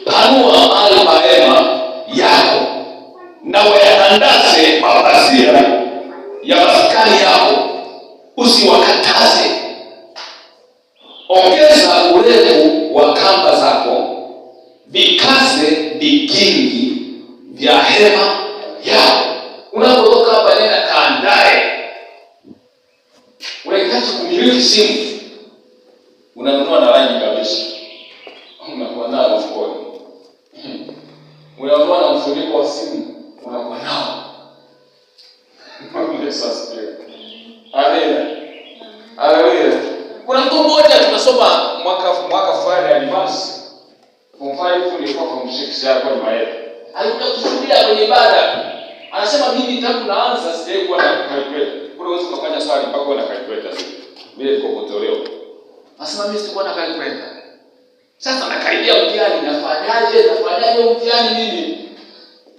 Panua mahali pa hema yako na wayatandaze mapazia ya maskani yako, usiwakataze. Ongeza urefu wa kamba zako, vikaze vikingi vya hema yako. Unapotoka hapa nenda kaandae. Unahitaji kumiliki simu, unanunua na rangi kabisa, unakuwa nao mfukoni. Unanunua na mfuniko wa simu, unakuwa nao. Yesu asifiwe. Amen. Haleluya. Kuna mtu mmoja tunasoma mwaka fulani advance. Form 5 nilikuwa form 6 hapo ni maelezo. Alikuja kushuhudia kwenye ibada. Anasema mimi tangu naanza sijawahi kuwa na calculator. Kuna uwezo kufanya swali mpaka una calculator sasa. Vile tukopotoleo. Anasema mimi sikuwa na calculator. Sasa nakaribia mtihani, nafanyaje mtihani mimi?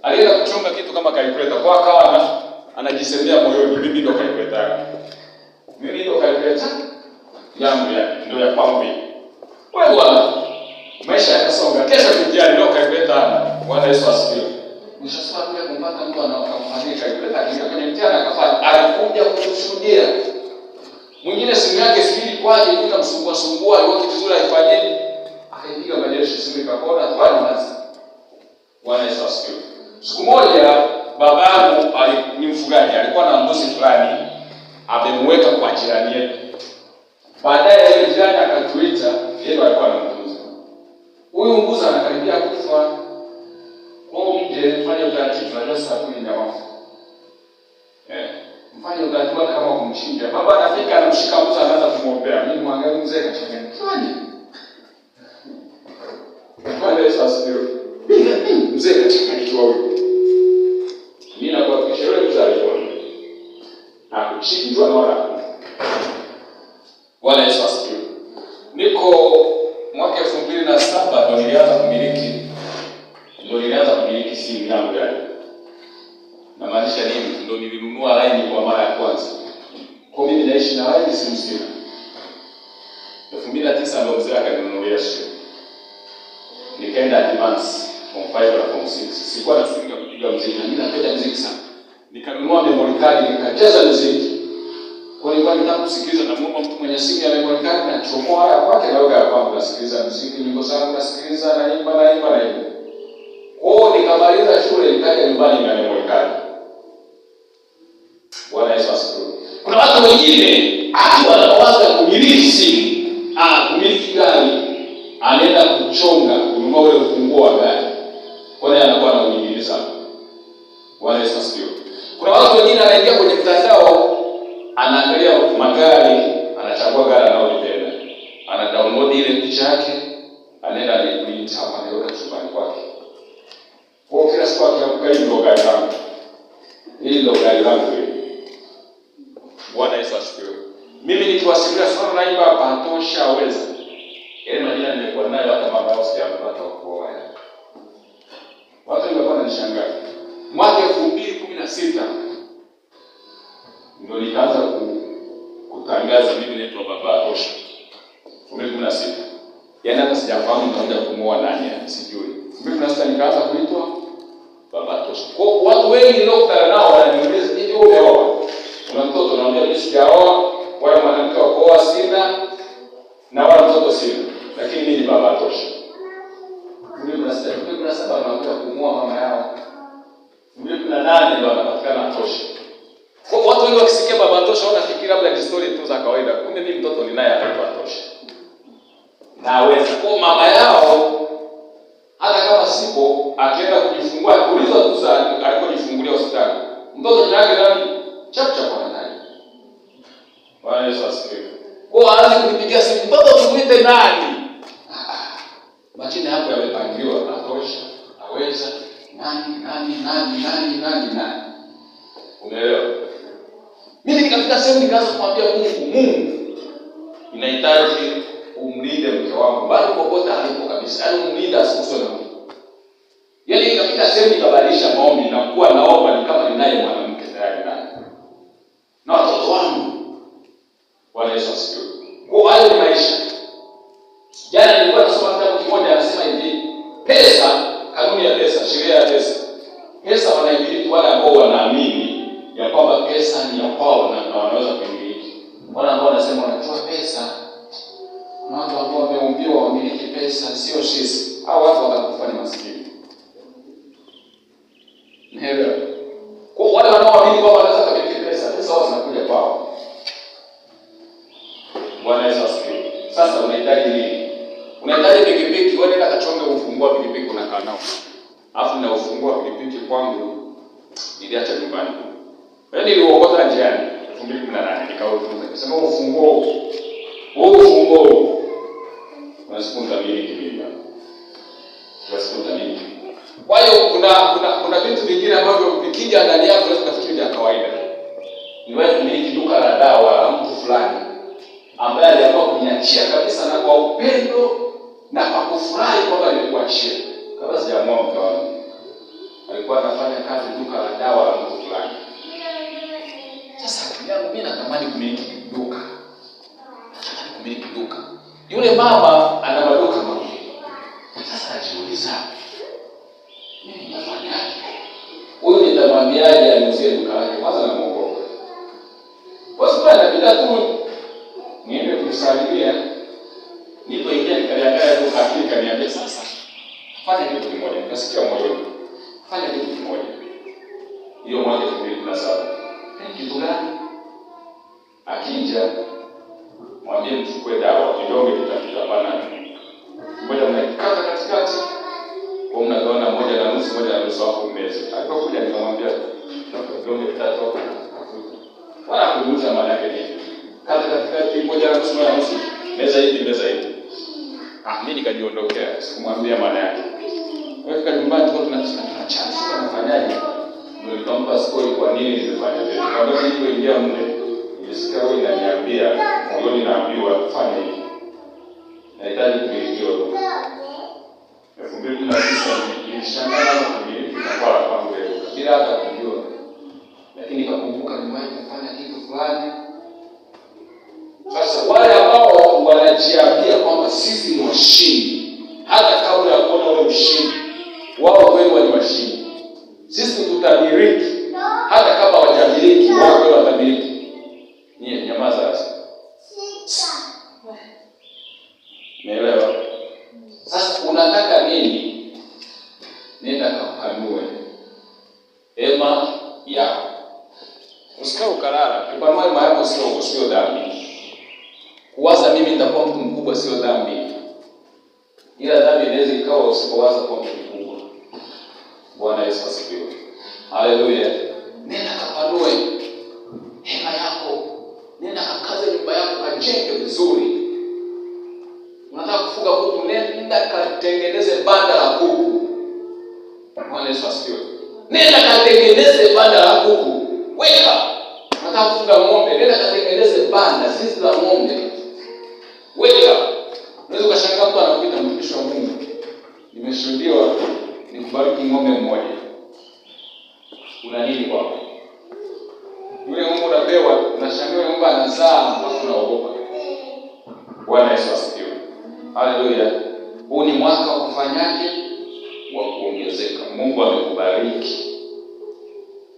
Alienda kuchonga kitu kama calculator. Kwa akawa anajisemea moyoni, mimi ndio calculator. Mimi ndio calculator yangu ndio ya kwangu. Wewe bwana, maisha yakasonga. Kesho mtihani ndio calculator. Bwana Yesu asifiwe. Nishasema pia kumpata mtu anafanya calculator akiingia kwenye mtihani akafanya. Alikuja kushuhudia. Mwingine simu yake sijui kwaje ilikuwa msumbua alikuwa kitu vizuri haifanyeni. Akaipiga majeshi simu ikakona kwa nini? Bwana Yesu asifiwe. Siku moja babangu ni mfugaji, alikuwa na mbuzi fulani, amemweka kwa jirani yetu. Baadaye yule jirani akatuita, yeye alikuwa anamtunza. Huyu mbuzi anakaribia kufa. Kwa mje fanya utaratibu na sasa kuni ya wafu. Mfanye utaratibu kama kumchinja. Baba anafika anamshika mbuzi anaanza kumwombea. Mimi mwangalie mzee kachanganya. Fanya. Bwana Yesu asifiwe. Mzee kachanganya huyo. Mimi nakuhakikisha yule mzee alipona. Hakuchinjwa na wala. Bwana Yesu asifiwe. Niko mwaka 2007 ndio nilianza kumiliki simu yangu gani. Na maanisha nini? Ndio nilinunua line kwa mara ya kwanza. Kwa mimi naishi na line simu sina. 2009 ndio mzee akaninunulia simu. Nikaenda advance form 5 na form 6. Sikuwa na simu ya kupiga muziki, na mimi napenda muziki sana. Nikanunua memory card nikajaza muziki. Kwa hiyo nilikuwa kusikiliza na mtu mwenye simu ya memory card na chomoa haya kwake na yoga kwangu nasikiliza muziki, nyimbo zangu nasikiliza na nyimbo. Kwa nikamaliza shule nikaja nyumbani na memory card. Bwana Yesu asifiwe. Kuna watu wengine hata wanawaza kumiliki simu, kumiliki gari, anaenda kuchonga kununua ule ufunguo wa gari. Kwa nini anakuwa na unyingine sana? Bwana Yesu asifiwe. Kuna watu wengine anaingia kwenye mtandao, anaangalia magari, anachagua gari analolipenda. Ana download ile picha yake, anaenda na print hapa anaweka chumbani kwake. Kwa kila siku akiamka hii ndio gari langu. Hii ndio gari langu hili. Bwana Yesu asifiwe. Mimi nikiwasimulia sana naimba hapa tosha weza. Ile majina nimekuwa nayo hata mama yao sijapata kuoa. Watu wengine wananishangaa. Mwaka 2016 ndio nikaanza kutangaza mimi naitwa Baba Tosha. 2016. Yaani hata sijafahamu nitakuja kumuoa nani, sijui. 2016 nikaanza kuitwa Baba Tosha. Kwa watu wengi niliokutana nao wananiuliza hivi umeoa? Una mtoto? Naambia mimi sijaoa, wala mwanamke wa kuoa sina, na wala mtoto sina. Lakini mimi ni Baba Tosha. 2017 wanakuja kumuoa mama yao. 2018 ndio anapatikana Tosha. Kwa watu wengi wakisikia Baba Tosha wanafikiri labda ni story tu za kawaida. Kumbe mimi mtoto ninaye anaitwa Tosha. Na wewe kwa mama yao hata kama sipo akienda kujifungua kuuliza tu sana alikojifungulia hospitali. Mtoto jina lake nani? Chap kwa nani? Bwana Yesu asifiwe. Kwa aanze kunipigia simu, mtoto tumuite nani? Majina hapo yamepangiliwa, atosha, aweza, nani. Umeelewa? Mimi nikafika sehemu nikaanza kumwambia Mungu, ninahitaji umlinde mke wangu, bali popote alipo kabisa. Yaani umlinde asiguswe na mtu. Yaani nikafika sehemu nikabadilisha maombi na kuwa naomba ni kama ninaye mwanamke tayari ndani. Na watoto wangu. Bwana Yesu asifiwe. Kwa hayo ni maisha. Jana nilikuwa nasoma kitabu kimoja anasema hivi, pesa, kanuni ya pesa, sheria ya pesa. Pesa wanaimiliki wale ambao wanaamini ya kwamba pesa ni ya kwao na wanaweza kuimiliki. Wale ambao wanasema wanatoa pesa, na watu ambao wameumbiwa wamiliki pesa, sio sisi. Hao watu watakufa ni maskini. Ndio. Kwa wale wanaoamini kwamba wanaweza kumiliki pesa, pesa wao zinakuja kwao. Bwana Yesu asifiwe. Sasa unahitaji nini? Unahitaji pikipiki, wewe nenda kachonge ufungua pikipiki unakaa nao. Alafu na ufungua pikipiki kwangu niliacha nyumbani. Yaani niliuokota njiani 2018 nikaufunga. Nikasema ufunguo. Unasikunta miliki mimi. Unasikunta miliki. Kwa hiyo kuna vitu vingine ambavyo vikija ndani yako unaweza kufikiri vya kawaida. Niwahi kumiliki duka la dawa la mtu fulani ambaye aliamua kuniachia kabisa na kwa upendo na kwa kufurahi kwamba nilikuachia. Kabla sijaamua mke wangu, alikuwa anafanya kazi duka la dawa la mtu fulani. Sasa mimi natamani kumiliki duka. Yule mama ana maduka mawili. Sasa najiuliza, mimi nafanyaje? Huyu nitamwambiaje aniuzie duka lake? Kwanza namuogopa. Kwa sababu anapita tu niende kumsalimia. Nilipoingia nikaliangalia duka Afrika niambia sasa. Fanya kitu kimoja, nikasikia moyoni. Fanya kitu kimoja. Hiyo mwaka 2017. Kitu gani? Akija mwambie mchukue dawa, vidonge vitapita bana. Ngoja mnaikata katikati. Kwa mnagawana 1.5 hapo meza. Alipokuja nikamwambia vidonge vitatu hapo. Wala kuuza maana yake nini? Kata katikati 1.5 meza hivi. Mimi nikajiondokea, sikumwambia maana yake. Weka nyumbani kwa tunachana sasa nafanyaje? Ndio nikampa story kwa nini nimefanya vile. Kabla nilipoingia mle, nilisikia wewe unaniambia, moyoni naambiwa kufanya hivi. Nahitaji kumilikiwa. 2019 nilishangaa na kumiliki kwa kwangu leo. Bila hata kujua. Lakini nikakumbuka nimewahi kufanya kitu fulani. Sasa wale ambao wanajiambia kwamba sisi ni washindi, hata kabla ya kuona wale ushindi, wao kweli ni washindi. Sisi tutamiliki hata kama hawajamiliki, wao kweli watamiliki. Ni nyamaza sasa. Umeelewa? Sasa unataka nini? Nenda kapanue hema yako. Usikao ukalala, kupanua hema yako sio dhambi. Kuwaza mimi nitakuwa mtu mkubwa sio dhambi. Ila dhambi inaweza ikawa usipowaza kwa mtu mkubwa. Bwana Yesu asifiwe. Haleluya. Nenda kapanue hema yako. Nenda kakaze nyumba yako, kajenge vizuri. Unataka kufuga kuku, nenda katengeneze banda la kuku. Bwana Yesu asifiwe. Nenda katengeneze banda la kuku. Weka. Unataka kufuga ng'ombe, nenda katengeneze banda zizi la ng'ombe. Weka. Unaweza kushangaa mtu anakuita mtumishi wa Mungu. Nimeshuhudiwa nikubariki ng'ombe mmoja. Una nini kwako? Yule ng'ombe unapewa, unashangaa ng'ombe anazaa mpaka unaogopa. Bwana Yesu asifiwe. Haleluya. Huu ni mwaka wa kufanyaje? Wa kuongezeka. Mungu amekubariki.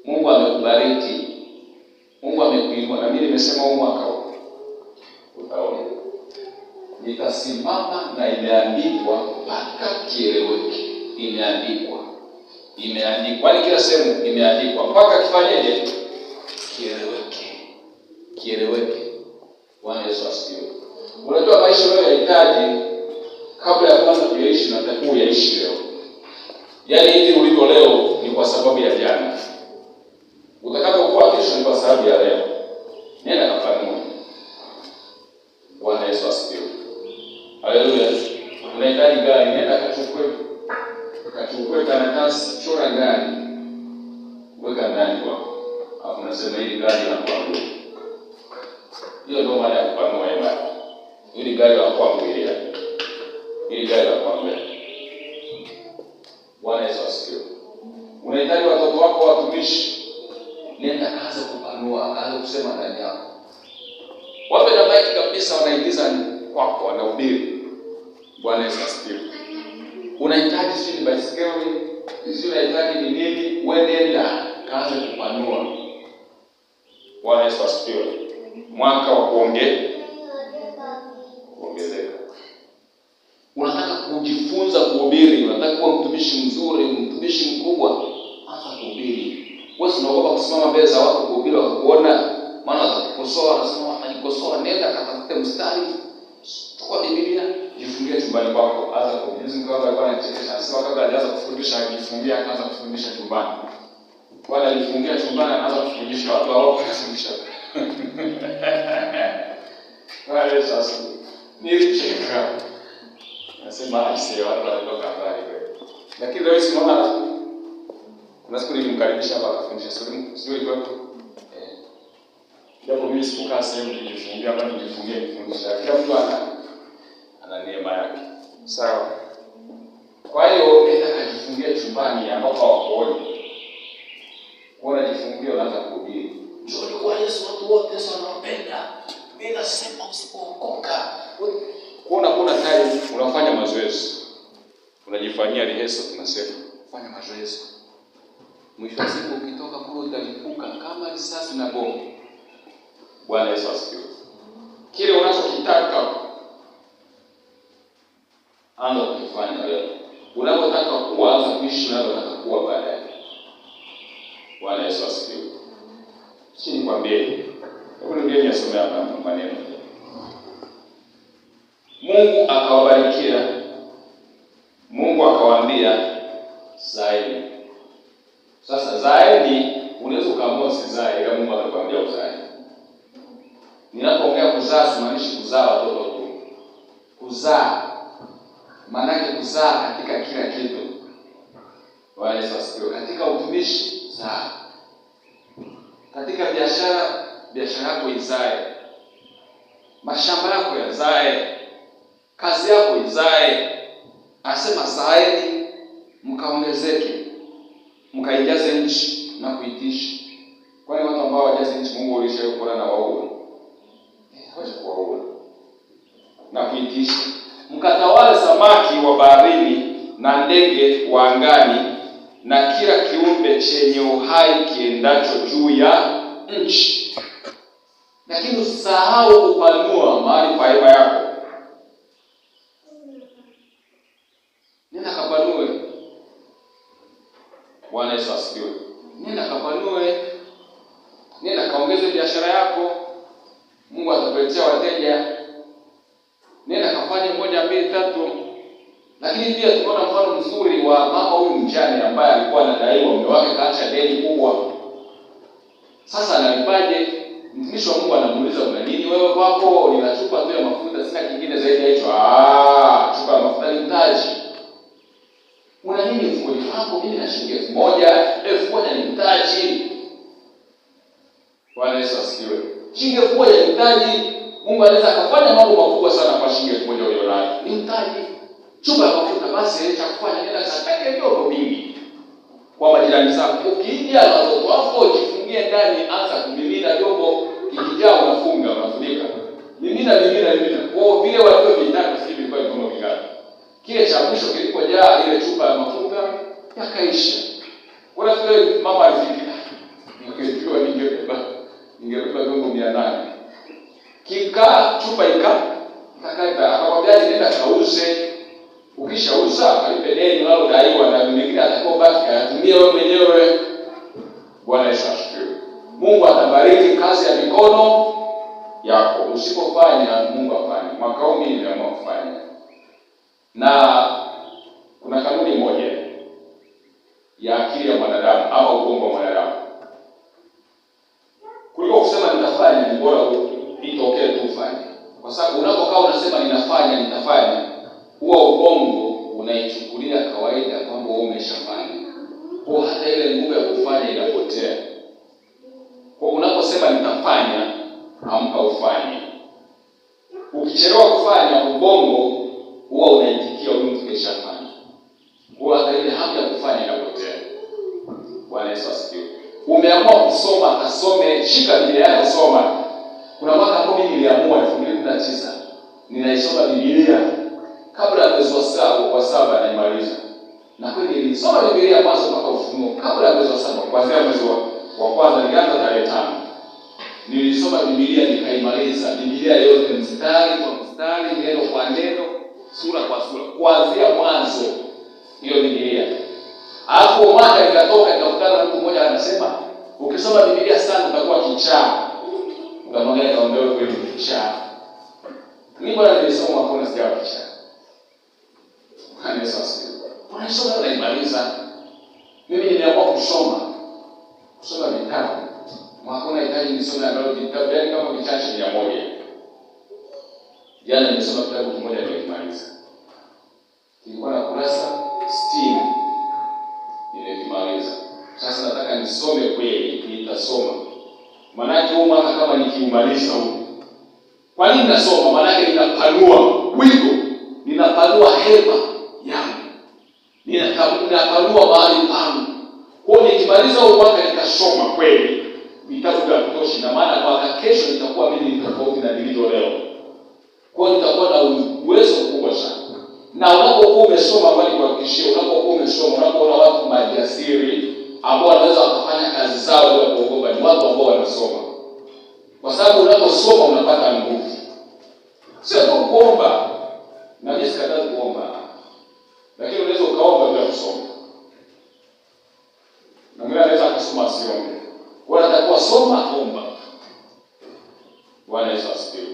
Mungu amekubariki. Mungu amekuinua. Na mimi nimesema huu mwaka utaona. Nitasimama na imeandikwa mpaka kieleweke. Imeandikwa. Kwani kila sehemu imeandikwa mpaka kifanyeje? Kieleweke. Bwana Yesu asifiwe. Unajua maisha wewe yanahitaji kabla ya kwanza kuyaishi na takuwa yaishi leo. Yaani hivi ulivyo leo ni kwa sababu ya jana. Utakapokuwa kesho ni kwa sababu ya leo. Nenda kafanue. Haleluya. Unahitaji gari, nenda kachukue karatasi, chora gari, weka ndani kwako. Hapo unasema hili gari la kwangu. Hiyo ndio maana ya kupanua imani. Hili gari la kwangu ile. Hili gari la kwangu. Bwana Yesu asifiwe. Unahitaji watoto wako watumishi, nenda kaanza kupanua, kaanza kusema ndani yako. Wape na maiki kabisa, wanaingiza kwako, wanahubiri. Bwana Yesu asifiwe. Unahitaji sisi baisikeli, sisi unahitaji ni nini? Wewe nenda kaanza kupanua. Bwana Yesu asifiwe. Mwaka wa kuongezeka. Unataka kujifunza kuhubiri, unataka kuwa mtumishi mzuri, mtumishi mkubwa, anza kuhubiri. Wewe unaogopa kusimama mbele za watu kuhubiri wakakuona, maana watakukosoa, wanasema wanajikosoa. Nenda katafute mstari kwa Biblia, jifungie chumbani kwako, anza kuhubiri. Mtu alikuwa anachekesha, sio kabla hajaanza kufundisha, ajifungia akaanza kufundisha chumbani. Wala alifungia chumbani anaanza kufundisha watu hao kufundisha. Wale sasa nilicheka. Nasema aisee, watu wanatoka mbali kweli. Lakini leo simuona kuna siku nilimkaribisha hapa akafundisha sio kwa japo mimi sikukaa sehemu nijifungia hapa nijifungie kufundisha. Kila mtu ana neema yake. Sawa. Kwa hiyo nenda kajifungia chumbani ambapo hawakuoni. Kuona jifungia unaanza kuhubiri. Njoo kwa Yesu, watu wote Yesu anawapenda. Mimi nasema usipookoka. Kuna time unafanya mazoezi. Unajifanyia rehearsal, tunasema fanya mazoezi. Mwisho wa siku ukitoka kule utalipuka kama risasi na bomu. Bwana Yesu asifiwe. Kile unachokitaka anza kufanya leo. Unapotaka kuanza kuishi unapotaka kuwa baadaye. Bwana Yesu asifiwe. Chini kwambie. Hebu ndio nisome hapa maneno. Mungu akawabarikia. Mungu akawaambia zaeni. Sasa zaeni unaweza ukaamua usizae, kama Mungu atakwambia uzae. Ninapoongea kuzaa simaanishi kuzaa watoto tu. Kuzaa maana yake kuzaa katika kila kitu. Bwana Yesu asifiwe. Katika utumishi zaa. Katika biashara yako izae. Mashamba yako yazae. Kazi yako izae. Asema zaeni mkaongezeke. Mkaijaze nchi na kuitisha. Kwani watu ambao wajaze nchi Mungu alishayokuona na waue. Wacha kuwaua. Na kuitisha. Mkatawale samaki wa baharini na ndege wa angani na kila kiumbe chenye uhai kiendacho juu ya nchi. Lakini usisahau kupanua mahali pa hema yako. Nenda kapanue. Bwana Yesu asifiwe. Nenda kapanue. Nenda kaongeze biashara yako. Mungu atakuletea wateja. Nenda kafanye 1, 2, 3. Lakini pia tunaona mfano mzuri wa mama huyu mjane ambaye alikuwa anadaiwa, mume wake kaacha deni kubwa. Sasa analipaje? Mtumishi wa Mungu anamuuliza, una nini wewe kwako? Nina chupa tu ya mafuta, sina kingine zaidi ya hicho. Chupa ya mafuta ni mtaji. Una nini mfukoni mwako? Mimi na shilingi 1000. 1000 ni mtaji. Bwana Yesu asifiwe. Shilingi 1000 ni mtaji. Mungu anaweza akafanya mambo makubwa sana kwa shilingi 1000 ulionayo. Ni mtaji. Chupa ya mafuta basi cha kufanya nenda katake vyombo vingi kwa majirani zako. Ukija na watoto wako jifungie ndani, anza kumimina vyombo, kikijaa unafunga, unafunika. Mimina. Kwa vile walivyo vitaka sisi vilikuwa vyombo vingapi? Kile cha mwisho kilipojaa ile chupa ya mafuta yakaisha. Wala vile mama alifikia. Ningebeba vyombo 800. Kika chupa ikakata, akamwambia nenda kauze. Ukishauza alipe deni wao daiwa na mwingine atakobaki ayatumie wewe mwenyewe. Bwana Yesu asifiwe. Mungu atabariki kazi ya mikono yako. Usipofanya Mungu afanye. Mwaka huu mimi nimeamua kufanya. Na kuna kanuni moja ya akili ya mwanadamu ama ubongo wa mwanadamu. Kuliko kusema nitafanya, ni bora itokee tu ufanye. Kwa sababu unapokaa ukawa unasema nitafanya, huwa ubongo unaichukulia kawaida kwamba wewe umeshafanya. Kwa hata ile nguvu ya kufanya inapotea. Kwa unaposema nitafanya, amka ufanye. Ukichelewa kufanya, ubongo huwa unaitikia huyu mtu keshafanya. Kwa hata ile hamu ya kufanya inapotea. Bwana Yesu asifiwe. Umeamua kusoma, kasome, shika Biblia yako soma. Kuna mwaka ambao mimi niliamua 2019 ninaisoma Biblia kabla ya mwezi wa saba naimaliza. Na kweli nilisoma Biblia mwanzo mpaka Ufunuo kabla ya mwezi wa saba. Kuanzia mwezi wa kwanza nilianza tarehe 5. Nilisoma Biblia nikaimaliza. Biblia yote mstari kwa mstari, neno kwa neno, sura kwa sura, kuanzia mwanzo hiyo Biblia. Hapo mwaka nikatoka nikakutana na mtu mmoja anasema, ukisoma Biblia sana utakuwa kichaa. Ukamwambia kaombe wewe kweli kichaa. Mimi bwana nilisoma hapo na sijawa kichaa. Hana sasa. Unasoma unaimaliza. Mimi niliamua kusoma vitabu. Mwaka unahitaji nisome angalau vitabu yani kama vichache 100. Jana nimesoma kitabu kimoja nimekimaliza. Kilikuwa na kurasa 60. Nimekimaliza. Sasa nataka nisome kweli, nitasoma. Maana huu mwaka kama nikiumaliza huu. Kwa nini nasoma? Maana ninapanua wigo, ninapanua hema yangu. Ninapanua mahali pangu. Kwa hiyo nikimaliza huu mwaka nikasoma kweli vitabu vya kutosha, na maana mwaka kesho nitakuwa mimi tofauti na nilivyo leo. Kwa hiyo nitakuwa na uwezo mkubwa sana. Na unapokuwa umesoma, bali kuhakikishia unapokuwa umesoma, unapoona watu majasiri ambao wanaweza wakafanya kazi zao bila kuogopa, ni watu ambao wanasoma. Kwa sababu unaposoma unapata nguvu. Sio tu kuomba. Na mimi sikatazi kuomba. Lakini unaweza ukaomba bila kusoma. Na mwingine anaweza kusoma asiombe. Kwa hiyo atakuwa soma omba. Bwana Yesu asifiwe.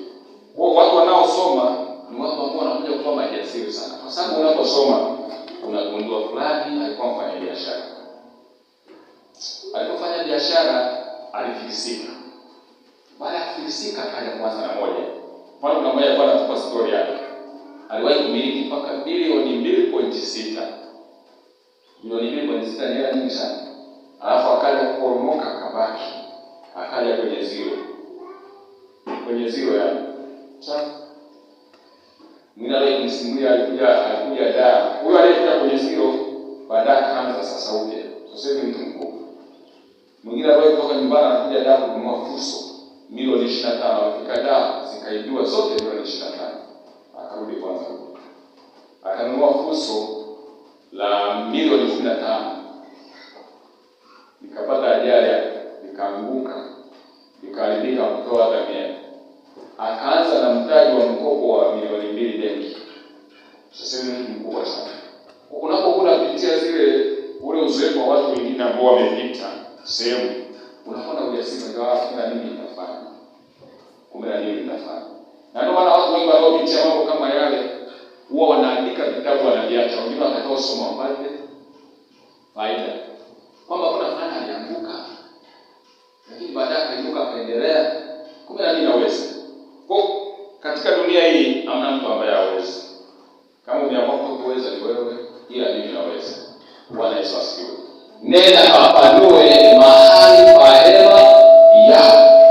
Kwa watu wanaosoma ni watu ambao wanakuja kuwa majasiri sana. Kwa sababu unaposoma unagundua fulani alikuwa mfanya biashara. Alipofanya biashara alifilisika. Baada ya kufilisika akaja kuanza na moja. Mfano kuna mmoja alikuwa anatupa story yake. Aliwahi kumiliki mpaka bilioni 2.6. Bilioni 2.6 ni hela nyingi sana. Alafu akaja kuporomoka akabaki. Akaja kwenye zero. Kwenye zero yani. Sasa mwingine aliyemsimulia alikuja Dar. Huyo aliyekuja kwenye zero baadaye akaanza sasa upya. Sasa hivi mtu mkubwa. Mwingine aliyekuja kutoka nyumbani anakuja Dar kununua fuso milioni 25. Alifika Dar zikaibiwa zote milioni 25. Akarudi kwanza. Akanunua fuso la milioni 15. Nikapata ajali, nikaanguka, nikaharibika kutoa hata 100. Akaanza na mtaji wa mkopo wa milioni 2 benki. Sasa ni mkubwa sana. Unapokuwa unapitia ule uzoefu wa watu wengine ambao wamepita sehemu, unakuwa na ujasiri wa kuna nini nitafanya. Kumbe nini nitafanya. Na ndio maana watu wengi wanaopitia mambo kama yale huwa wanaandika vitabu wanaviacha, wengine watakao soma wapate faida. Kwamba kuna fulani alianguka, lakini baadaye akainuka akaendelea. Kumbe nini naweza. Kwa katika dunia hii hamna mtu ambaye hawezi. Kama umeamua kuweza ni wewe, ila mimi naweza. Bwana Yesu asifiwe. Nenda kapanue mahali pa hema yako.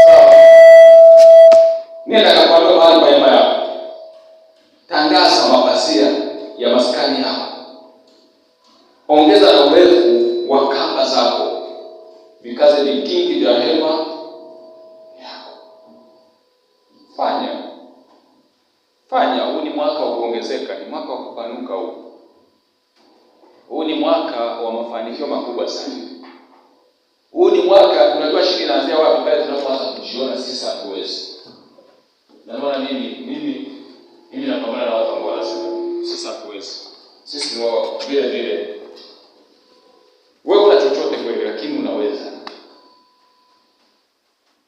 Sawa. Nenda kapanue mahali pa hema yako. Tangaza mapazia ya maskani yako. Ongeza na urefu wa kamba zako. Vikaze vikingi vya hema yako. Fanya, huu ni mwaka wa kuongezeka, ni mwaka wa kupanuka huu. Huu ni mwaka wa mafanikio makubwa sana. Huu ni mwaka, unajua shida inaanzia wapi? Pale tunapoanza kujiona sisi hatuwezi. Na maana mimi napambana na watu ambao wanasema sisi hatuwezi. Sisi ni vile. Wewe una chochote kweli, lakini unaweza.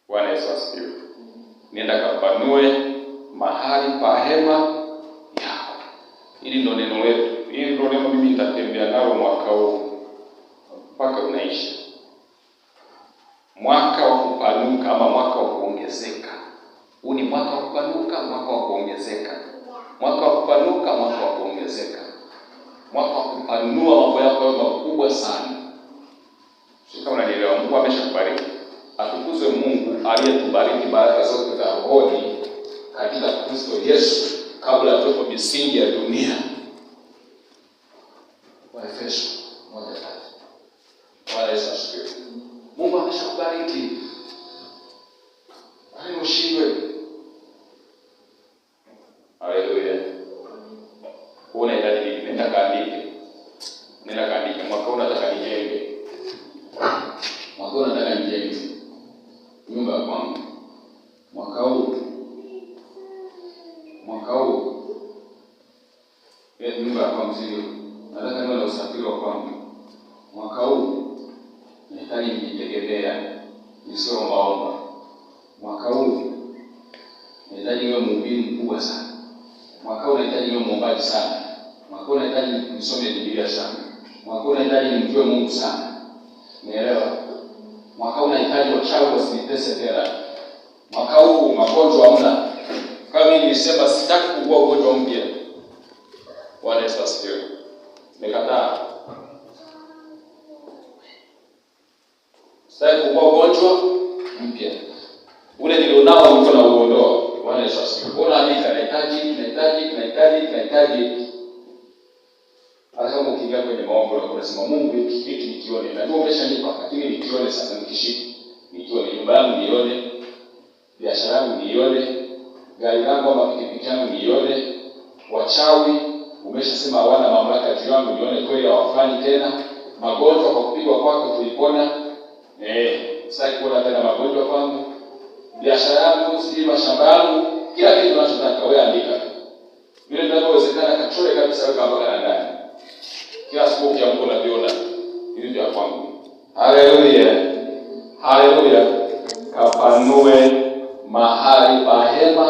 Bwana Yesu asifiwe. Nenda kapanue mahali pa hema yako. Hili ndio neno letu. Hili ndio neno mimi nitatembea nalo mwaka huu mpaka unaisha. Mwaka wa kupanuka ama mwaka wa kuongezeka. Huu ni mwaka wa kupanuka, mwaka wa kuongezeka. Mwaka wa kupanuka, mwaka wa kuongezeka. Mwaka wa kupanua mambo yako yawe makubwa sana. Sio kama unanielewa, Mungu ameshakubariki. Atukuzwe Mungu aliyetubariki baraka zote za rohoni katika Kristo Yesu kabla ya kuwekwa misingi ya dunia. Waefeso 1:3. Bwana Yesu asifiwe. Mungu ameshakubariki. Hayo ushindwe. Haleluya. Unahitaji nini? Nenda kaandike. Nenda kaandike. Mwaka unataka nijenge. Mwaka unataka nijenge nyumba ya kwangu. Mwaka huu nyumba ya kwangu sio. Nataka niwe na usafiri wa kwangu. Mwaka huu nahitaji nijitegemea, nisio ombaomba. Mwaka huu nahitaji niwe mhubiri mkubwa sana. Mwaka huu nahitaji niwe mwombaji sana. Mwaka huu nahitaji nisome Biblia sana. Mwaka huu nahitaji nimjue Mungu sana. Umeelewa? Mwaka huu nahitaji wachawi wasinitese tena. Mwaka huu magonjwa hamna. Kama mimi nilisema sitaki kuugua ugonjwa mpya. Bwana Yesu asifiwe. Nimekataa. Sitaki kuugua ugonjwa mpya. Ule nilionao niko na uondoa. Bwana Yesu asifiwe. Bora andika nahitaji. Hata kama ukiingia kwenye maombi unasema Mungu hiki nikione. Na ndio umeshanipa, lakini nikione sasa nikishika. Nikione nyumba yangu nione, biashara yangu nione, gari langu ama pikipiki yangu nione, wachawi umeshasema hawana mamlaka juu yangu nione kweli hawafanyi tena. Magonjwa kwa kupigwa kwako tulipona. Sitaki kuona tena magonjwa kwangu. Biashara yangu, sijui mashamba yangu, kila kitu unachotaka wewe andika. Vile vinavyowezekana kachore kabisa weka mpaka ndani. Kila siku ukiamka unaviona hivi vya kwangu. Haleluya. Haleluya. Kapanue mahali pa hema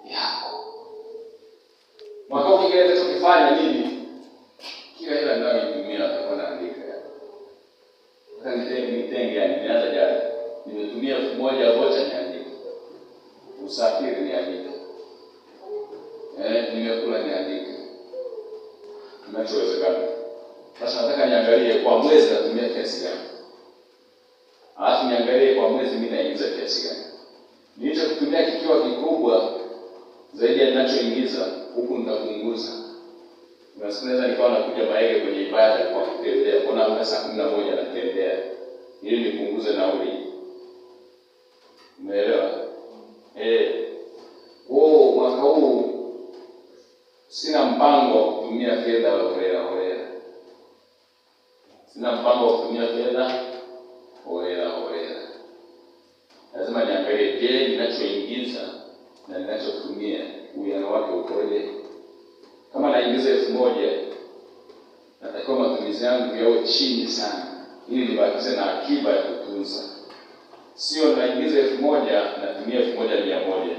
yako. Mwaka huu kile tunachofanya nini? Kila hela ninayoitumia atakuwa naandika. Sasa nitenge yani nianza jana. Nimetumia 1000 vocha niandike. Usafiri niandike. Nimekula niandike. Ninachowezekana. Sasa nataka niangalie kwa mwezi natumia kiasi gani. Alafu niangalie kwa mwezi mimi naingiza kiasi gani. Nilichokutumia kikiwa kikubwa zaidi ya ninachoingiza, huku nitapunguza. Na sinaweza nikawa nakuja Maege kwenye ibada kwa kutembea. Kuna muda saa 11 natembea. Ili nipunguze nauli. Umeelewa? Mwaka huu sina mpango wa kutumia fedha holela. Sina mpango wa kutumia fedha holela. Lazima niangalie je, ninachoingiza na ninachotumia uwiano wake ukoje. Kama naingiza 1000, natakiwa matumizi yangu yawe chini sana ili nibakize na akiba ya kutunza. Sio naingiza 1000 natumia 1100.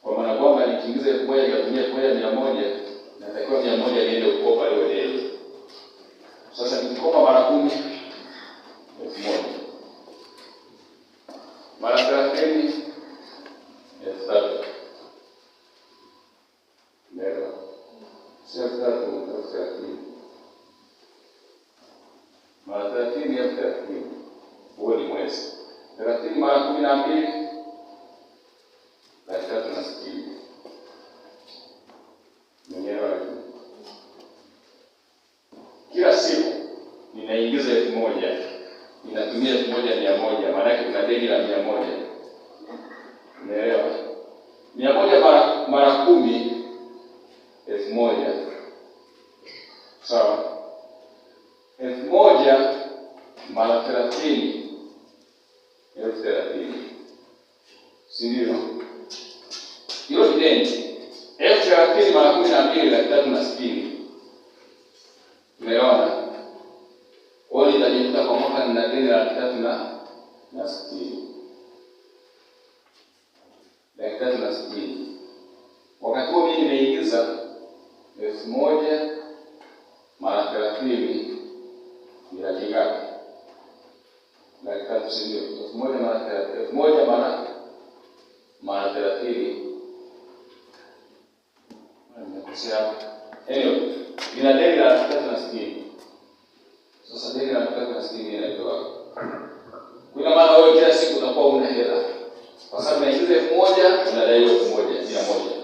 Kwa maana kwamba nikiingiza 1000 natumia 1100, natakiwa 100 niende kukopa leo deni. Sasa nikikopa mara 10 1000. Mara 30 1000. Ndio. Sio 30. Mara 30 1000. Huo ni mwezi. 30 mara 12 360. Mwenyewe kila siku ninaingiza 1000, ninatumia 1100, maana yake kuna deni la 100. Umeelewa? 100 mara 10 1000. Sawa? 1000 mara 30 1030. Si ndio? Hilo ni deni. 1030 mara 12 360. Umeona? Kwa hiyo nitajikuta kwa mwaka nina deni la 360. 360. Wakati huo mimi nimeingiza 1000 mara 30 ni laki ngapi? Laki 3, si ndio? 1000 mara 30. 1000 mara mara 30 nimekosea. Ina deni la 360. Sasa deni la 360 inaitwa. Kwa maana wewe kila siku utakuwa una hela. Kwa sababu unaingiza 1000 unadai 1000.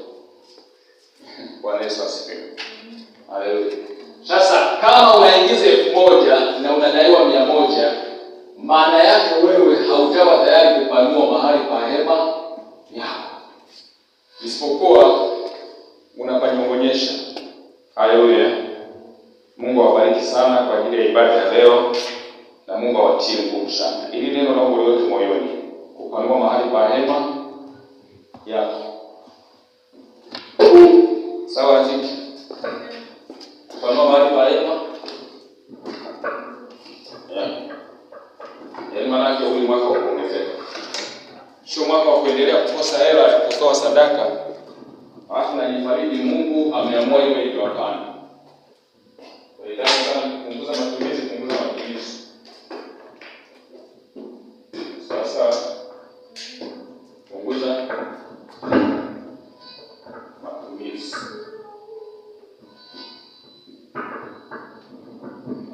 Bwana Yesu asifiwe. Haleluya. Sasa kama unaingiza 1000 na unadaiwa 100, maana yake wewe haujawa tayari kupanua mahali pa hema yako. Isipokuwa unapanyongonyesha. Haleluya. Mungu awabariki sana kwa ajili ya ibada ya leo, na Mungu awatie nguvu sana. Ili neno la Mungu liweke moyoni, kupanua mahali pa hema yako. Sawa rafiki? Kupanua mahali pa hema. Yaani maana yake huu mwaka wa kuongezeka. Sio mwaka wa kuendelea kukosa hela ya kutoa sadaka. Alafu na nifariji Mungu ameamua iwe hivyo hapana. Punguza matumizi. Sasa punguza matumizi.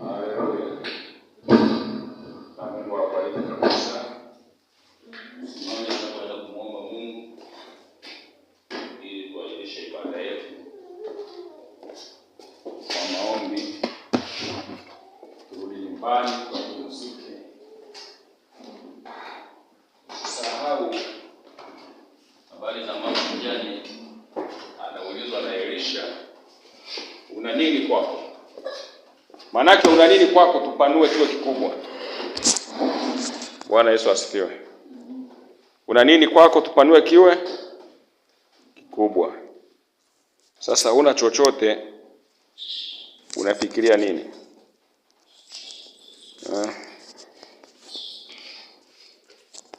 Haleluya. Na Mungu awabariki kabisa. Simama tunakwenda kumuomba Mungu ili tuahirishe ibada yetu kwa maombi. Turudi nyumbani kwa kupumzika. Usisahau habari za mama mjane anaulizwa na Elisha, una nini kwako? Manake una nini kwako tupanue kiwe kikubwa. Bwana Yesu asifiwe. Una nini kwako tupanue kiwe kikubwa. Sasa una chochote, unafikiria nini?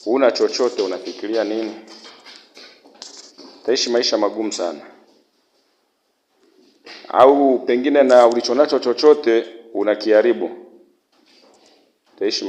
Una chochote unafikiria nini? Taishi maisha magumu sana. Au pengine na ulichonacho chochote unakiharibu. Taishi